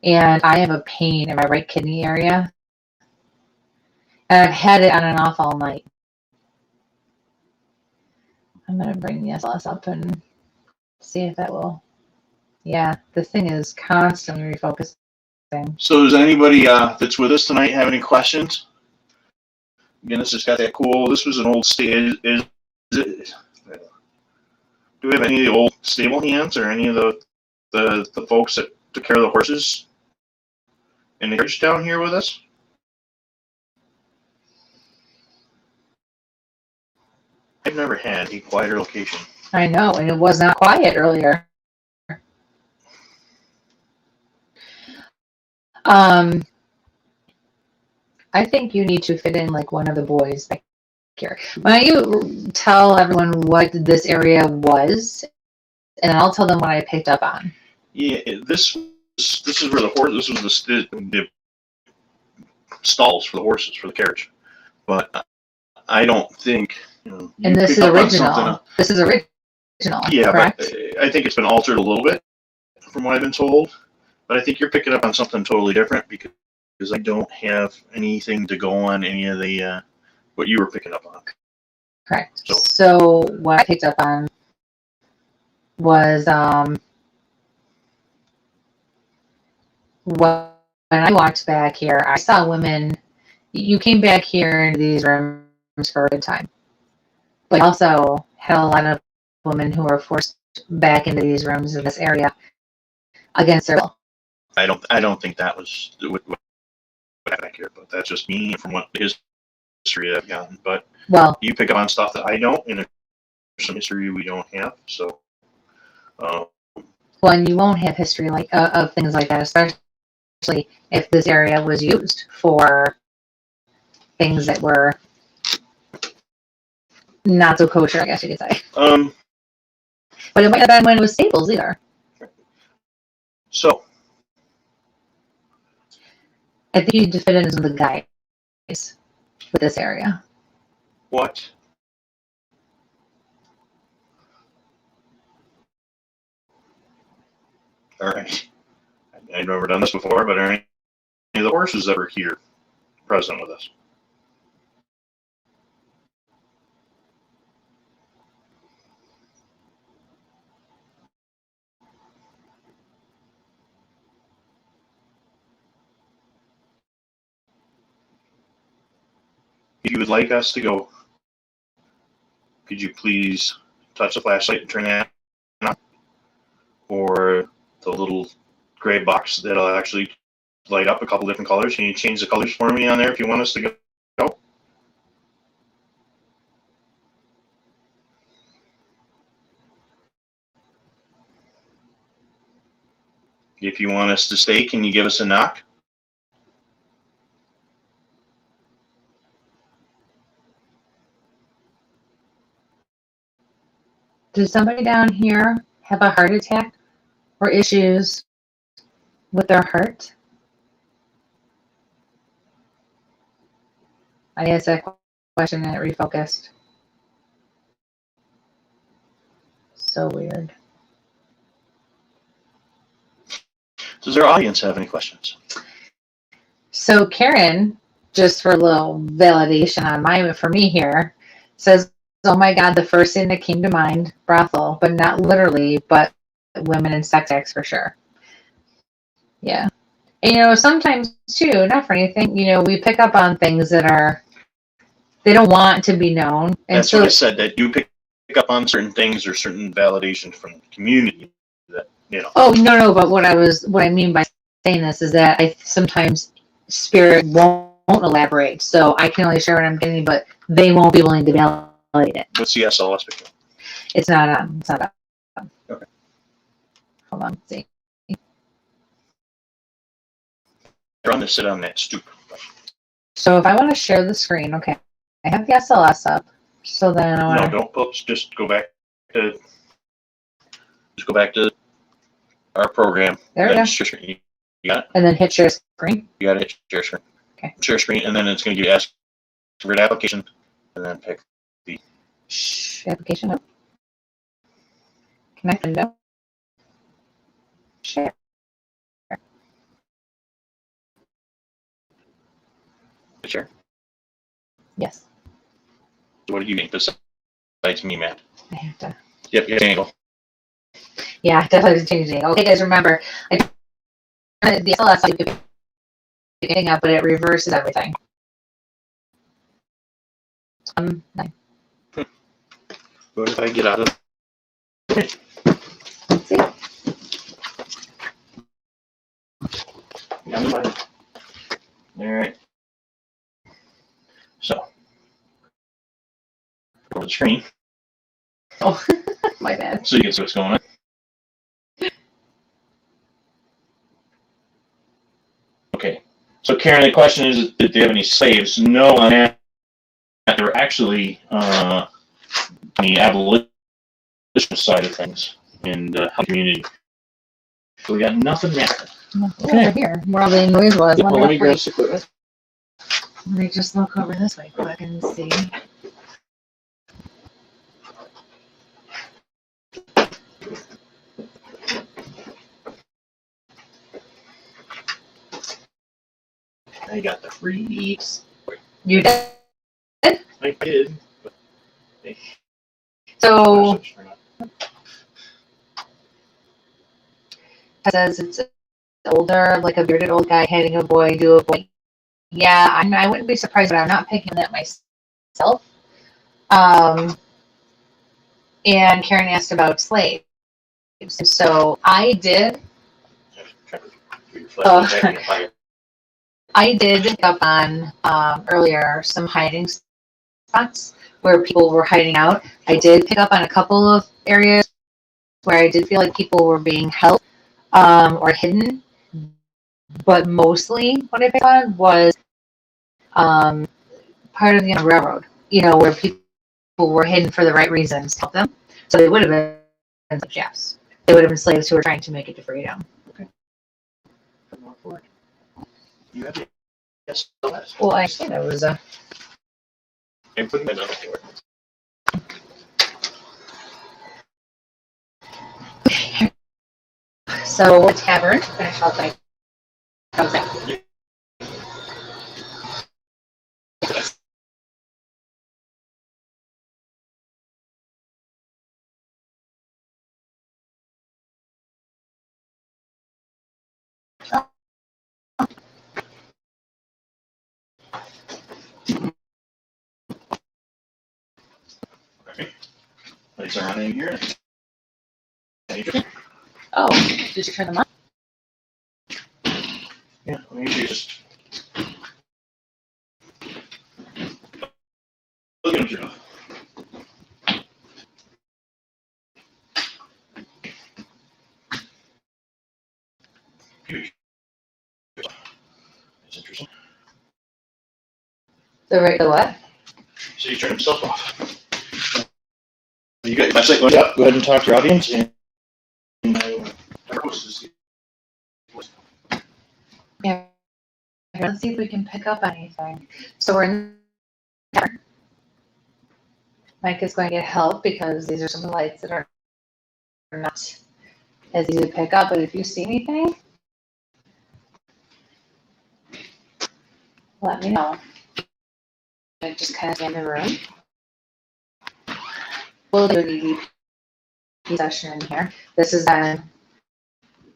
and I have a pain in my right kidney area. And I've had it on and off all night. I'm going to bring the SLS up and see if that will. Yeah, the thing is constantly refocusing. So does anybody that's with us tonight have any questions? Again, this has got that cool, this was an old do we have any of the old stable hands or any of the folks that took care of the horses in the carriage down here with us? I've never had a quieter location. I know, and it was not quiet earlier. I think you need to fit in like one of the boys back here. Why don't you tell everyone what this area was, and then I'll tell them what I picked up on. Yeah, this is where the horse. This was the stalls for the horses for the carriage, but I don't think. And this is original. This is original. Yeah, correct? but I think it's been altered a little bit from what I've been told. But I think you're picking up on something totally different because I don't have anything to go on any of the what you were picking up on. Correct. So what I picked up on was when I walked back here, I saw women you came back here into these rooms for a good time. But you also had a lot of women who were forced back into these rooms in this area against their will. I don't think that was what back here, but that's just me from what history I've gotten. But Well, you pick up on stuff that I don't, and there's some history we don't have. So, well, and you won't have history like of things like that, especially if this area was used for things that were not so kosher, I guess you could say. But it might not have been when it was Staples either. So I think you defended some of the guys with this area. what? All right. I've never done this before, but are any of the horses that were here present with us? If you would like us to go, could you please touch the flashlight and turn that on? Or the little gray box that'll actually light up a couple different colors. Can you change the colors for me on there if you want us to go? If you want us to stay, can you give us a knock? Does somebody down here have a heart attack or issues with their heart? I asked that question and it refocused. So weird. Does our audience have any questions? So Karen, just for a little validation on for me here, says, "Oh my God, the first thing that came to mind, brothel, but not literally, but women and sex acts for sure." Yeah. And, sometimes too, not for anything, we pick up on things that they don't want to be known. And that's what I said, that you pick up on certain things or certain validation from the community that, Oh, no, but what I mean by saying this is that I sometimes spirit won't elaborate. So I can only share what I'm getting, but they won't be willing to validate it. What's the SLS picture? It's not on. It's not on. Okay. Hold on. Let's see. You're on to sit on that stoop. So if I want to share the screen, okay, I have the SLS up. So then I want No, don't post. Just go back to our program. There we go. You got it? And then hit share screen. You got to hit share screen. Okay. Share screen, and then it's going to give you ask for an application, and then pick the Application up. Connect window. Share. share. Yes. What do you think besides me, Matt? I have to. Yep, you angle. Yeah, I definitely have to change the angle. Okay, guys, remember, the SLS you could be getting up, but it reverses everything. 9. What if I get out of? Let's see. All right. So, go to the screen. Oh, my bad. So you can see what's going on. Okay. So Karen, the question is, did they have any slaves? No, on that. They were actually on the abolition side of things in the community. So we got nothing there. Okay. Over here, where all the noise was. Yeah, well, let me grab some equipment. Let me just look over this way quick and see. I got the freaks. You did? I did. But, hey. So, it says it's older, like a bearded old guy having a boy do a boy Yeah, I wouldn't be surprised, but I'm not picking that myself. And Karen asked about slaves. So I did. I did pick up on earlier some hiding spots where people were hiding out. I did pick up on a couple of areas where I did feel like people were being held or hidden. But mostly what I picked on was part of the railroad, where people were hidden for the right reasons to help them. So they would have been slaves, yes. They would have been slaves who were trying to make it to freedom. You have yes. Well, I think that was a. And put that on So the tavern finish off like how's that? Lights are on in here. Oh, did you turn them on? Yeah, maybe you just look at them. That's interesting. The what? So you turn himself off. You got your website going up. Go ahead and talk to your audience. And Yeah. Let's see if we can pick up anything. So we're in the tavern. Mike is going to get help because these are some lights that are not as easy to pick up. But if you see anything, let me know. I just kind of scan the room. We'll do an EVP session in here. This is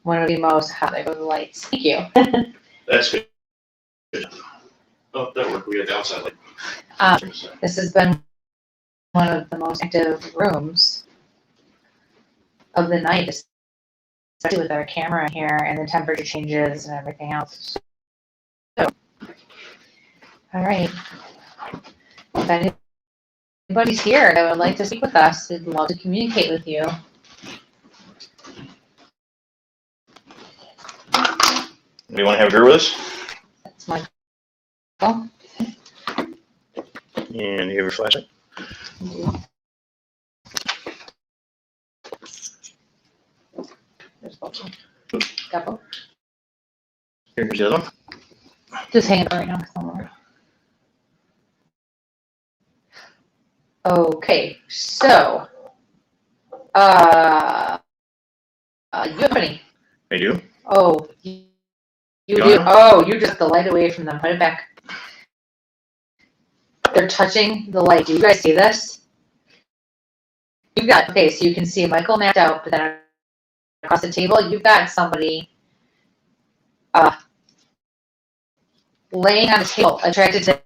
one of the most how they go to the lights. Thank you. That's good. Oh, that worked. We had the outside light. This has been one of the most active rooms of the night, especially with our camera in here and the temperature changes and everything else. So, all right. If anybody's here that would like to speak with us, we'd love to communicate with you. Do you want to have a beer with us? That's my goal. And you have your flashlight? There's both of them. Got both? Here's the other one. Just hang it right now somewhere. Okay, so you have any? I do. Oh, you do. Got 'em? Oh, you just the light away from them. Put it back. They're touching the light. Do you guys see this? You've got, okay, so you can see Michael mapped out, but then across the table, you've got somebody laying on the table, attracted to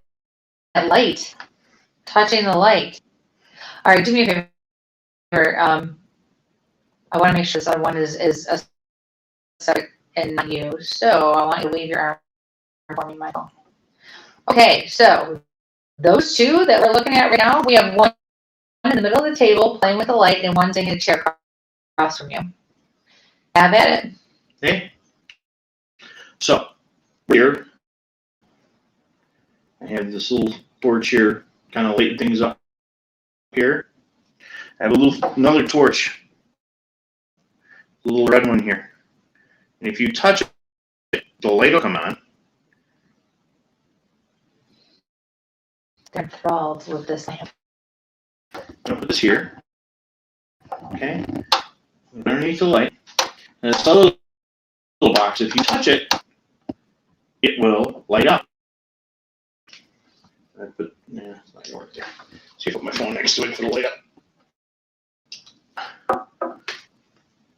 that light, touching the light. All right, do me a favor. I want to make sure this other one is a subject and not you. So I want you to wave your arm for me, Michael. Okay, so those two that we're looking at right now, we have one in the middle of the table playing with the light and one sitting in a chair across from you. Have at it. Okay. So here, I have this little torch here, kind of lighting things up here. I have another torch, a little red one here. And if you touch it, the light will come on. They're enthralled with this lamp. I'll put this here. Okay. Underneath the light. And this other little box, if you touch it, it will light up. It's not gonna work there. See if I put my phone next to it for the light up.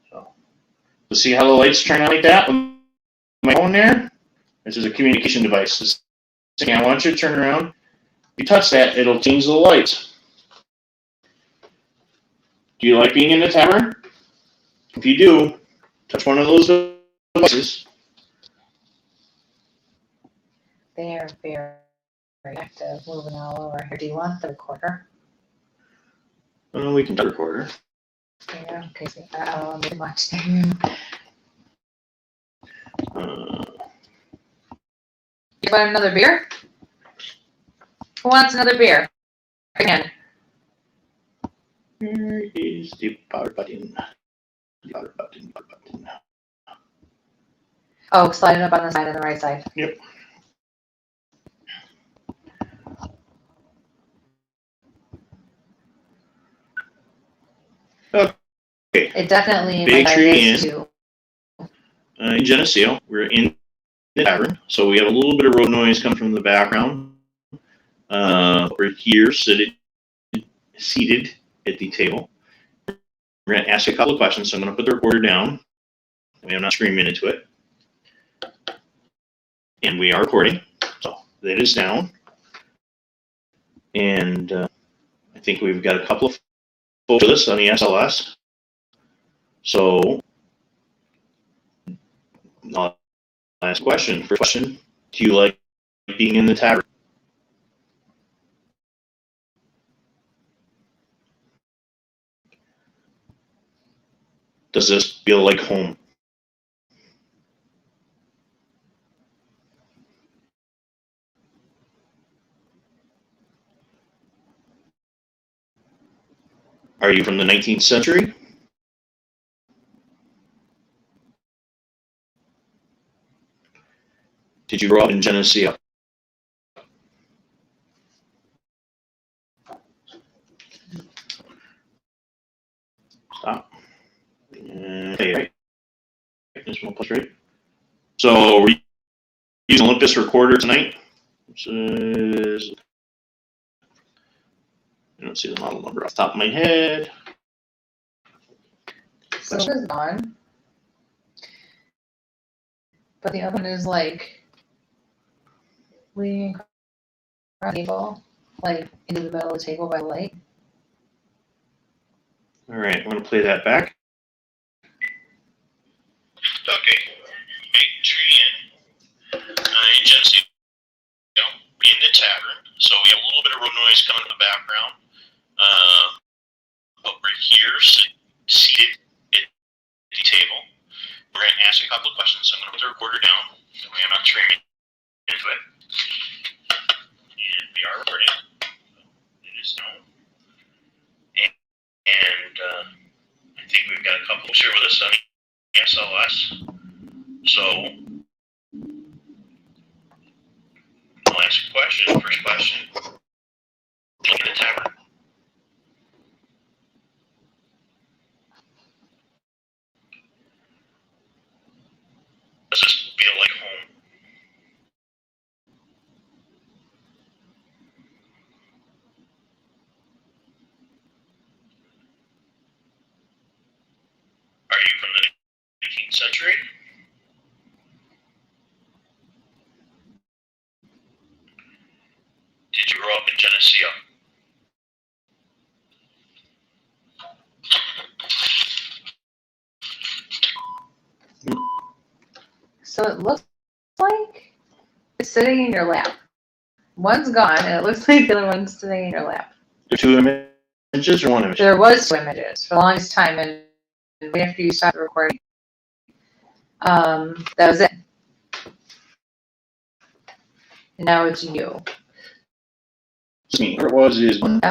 So see how the lights turn on like that with my phone there? This is a communication device. This saying, I want you to turn around. If you touch that, it'll change the lights. Do you like being in the tavern? If you do, touch one of those devices. They are very active, moving all over here. Do you want the recorder? We can do recorder. Yeah, okay. I don't much there. You want another beer? Who wants another beer? Again. Where is the power button? Power button, power button. Oh, slide it up on the side on the right side. Yep. Okay. It definitely Big might Tree have this Inn. too. In Geneseo, we're in the tavern, so we have a little bit of road noise coming from the background. We're here seated at the table. We're going to ask you a couple of questions, so I'm going to put the recorder down. I'm not screaming into it. And we are recording, so that is down. And I think we've got a couple of folks with us on the SLS. So, last question. First question, do you like being in the tavern? Does this feel like home? Are you from the 19th century? Did you grow up in Geneseo? Stop. Okay, right. This one plus right. So we're using Olympus recorder tonight. This is, I don't see the model number off the top of my head. So this is gone. But the other one is like leaning across the table, like in the middle of the table by the light. All right, I'm going to play that back. Okay, Big Tree Inn in Geneseo, in the tavern. So we have a little bit of road noise coming in the background. But we're here, seated at the table. We're going to ask a couple of questions. So I'm going to put the recorder down. I'm not screaming into it. And we are recording. It is known. And I think we've got a couple here with us on the SLS. So I'll ask a question. First question. In the tavern. Does this feel like home? Are you from the 19th century? Did you grow up in Geneseo? So it looks like it's sitting in your lap. One's gone, and it looks like the other one's sitting in your lap. There are two images or one image? There was two images for the longest time, and after you stopped recording, that was it. And now it's you. Me. What it was is one.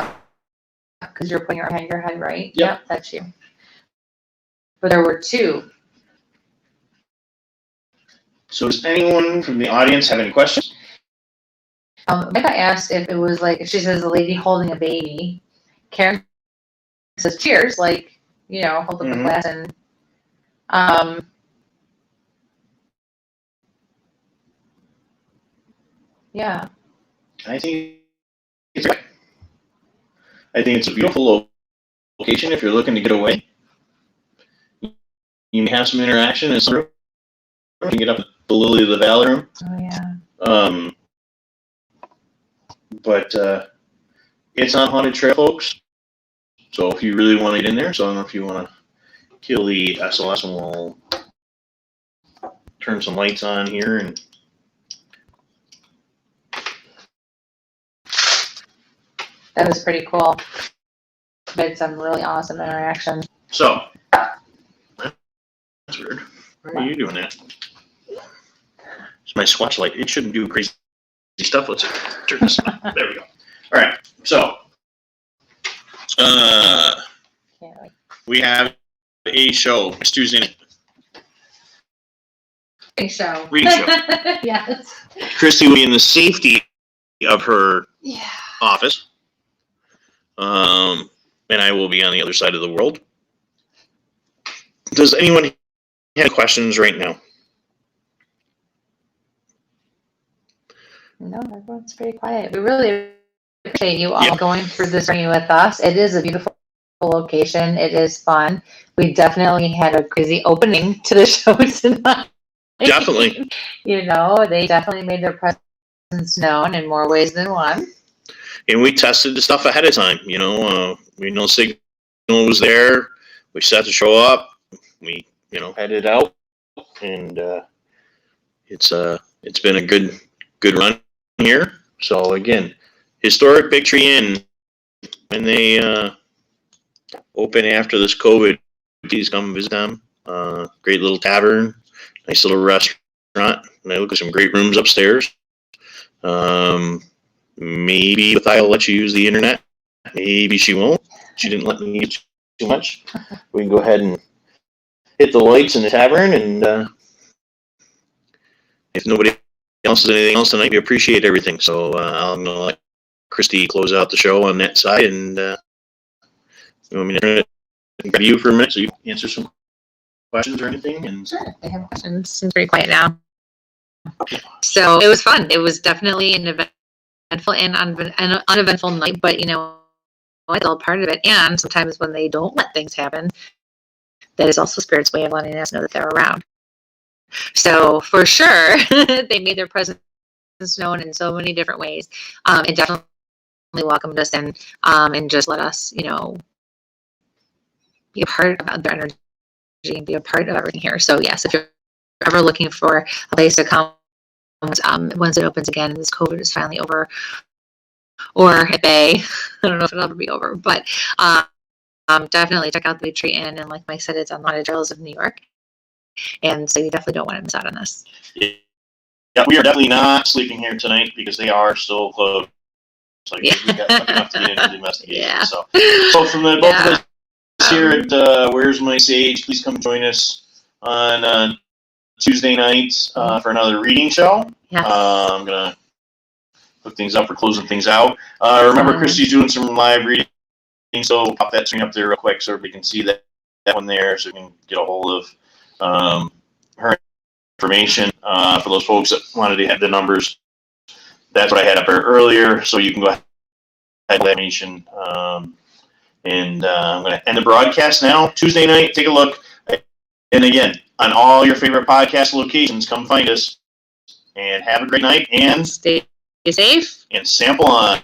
Because you're putting your hand on your head, right? Yep. That's you. But there were two. So does anyone from the audience have any questions? Micah asked if it was like, if she says a lady holding a baby. Karen says cheers, like, hold up the glass and, yeah. I think it's a beautiful location if you're looking to get away. You may have some interaction in some room. You can get up the Lily of the Valley room. Oh, yeah. But it's on Haunted Trail, folks. So if you really want to get in there, so I don't know if you want to kill the SLS, and we'll turn some lights on here. And That was pretty cool. We had some really awesome interaction. so, that's weird. Why are you doing that? It's my Swatch light. It shouldn't do crazy stuff. Let's turn this on. There we go. All right. So, Can't wait. we have a show next Tuesday night. Reading show. Reading show. Yes. Christy will be in the safety of her Yeah. office. And I will be on the other side of the world. Does anyone have questions right now? No, everyone's pretty quiet. We really appreciate you all Yeah. going through this journey with us. It is a beautiful location. It is fun. We definitely had a crazy opening to the show tonight. Definitely. You know, they definitely made their presence known in more ways than one. And we tested the stuff ahead of time. You know, we know signal was there. We set the show up. We, headed out, and it's been a good run here. So again, historic Big Tree Inn. When they open after this COVID, please come visit them. Great little tavern, nice little restaurant. And I look at some great rooms upstairs. Maybe I'll let you use the internet. Maybe she won't. She didn't let me use too much. We can go ahead and hit the lights in the tavern, and if nobody else has anything else tonight, we appreciate everything. So I'm going to let Christy close out the show on that side, and you want me to turn it and grab you for a minute so you can answer some questions or anything? And Sure. They have questions. Seems pretty quiet now. So it was fun. It was definitely an eventful and uneventful night, but it's all part of it. And sometimes when they don't let things happen, that is also Spirit's way of letting us know that they're around. So for sure, they made their presence known in so many different ways. And definitely welcomed us in, and just let us, be a part of their energy and be a part of everything here. So yes, if you're ever looking for a place to come, once it opens again and this COVID is finally over, or at bay, I don't know if it'll ever be over, but definitely check out the Big Tree Inn. And like Mike said, it's on Haunted Trails of New York. And so you definitely don't want to miss out on this. yeah, we are definitely not sleeping here tonight because they are still closed. So we got enough to get into the investigation. Yeah. So from the both of us here at Where's My Sage, please come join us on Tuesday night for another reading show. Yes. I'm gonna hook things up for closing things out. Remember, Christy's doing some live reading, so pop that screen up there real quick so everybody can see that one there, so we can get a hold of her information. For those folks that wanted to have the numbers, that's what I had up there earlier, so you can go ahead and have that information. And I'm going to end the broadcast now. Tuesday night, take a look. And again, on all your favorite podcast locations, come find us. And have a great night. And Stay safe. And sample on.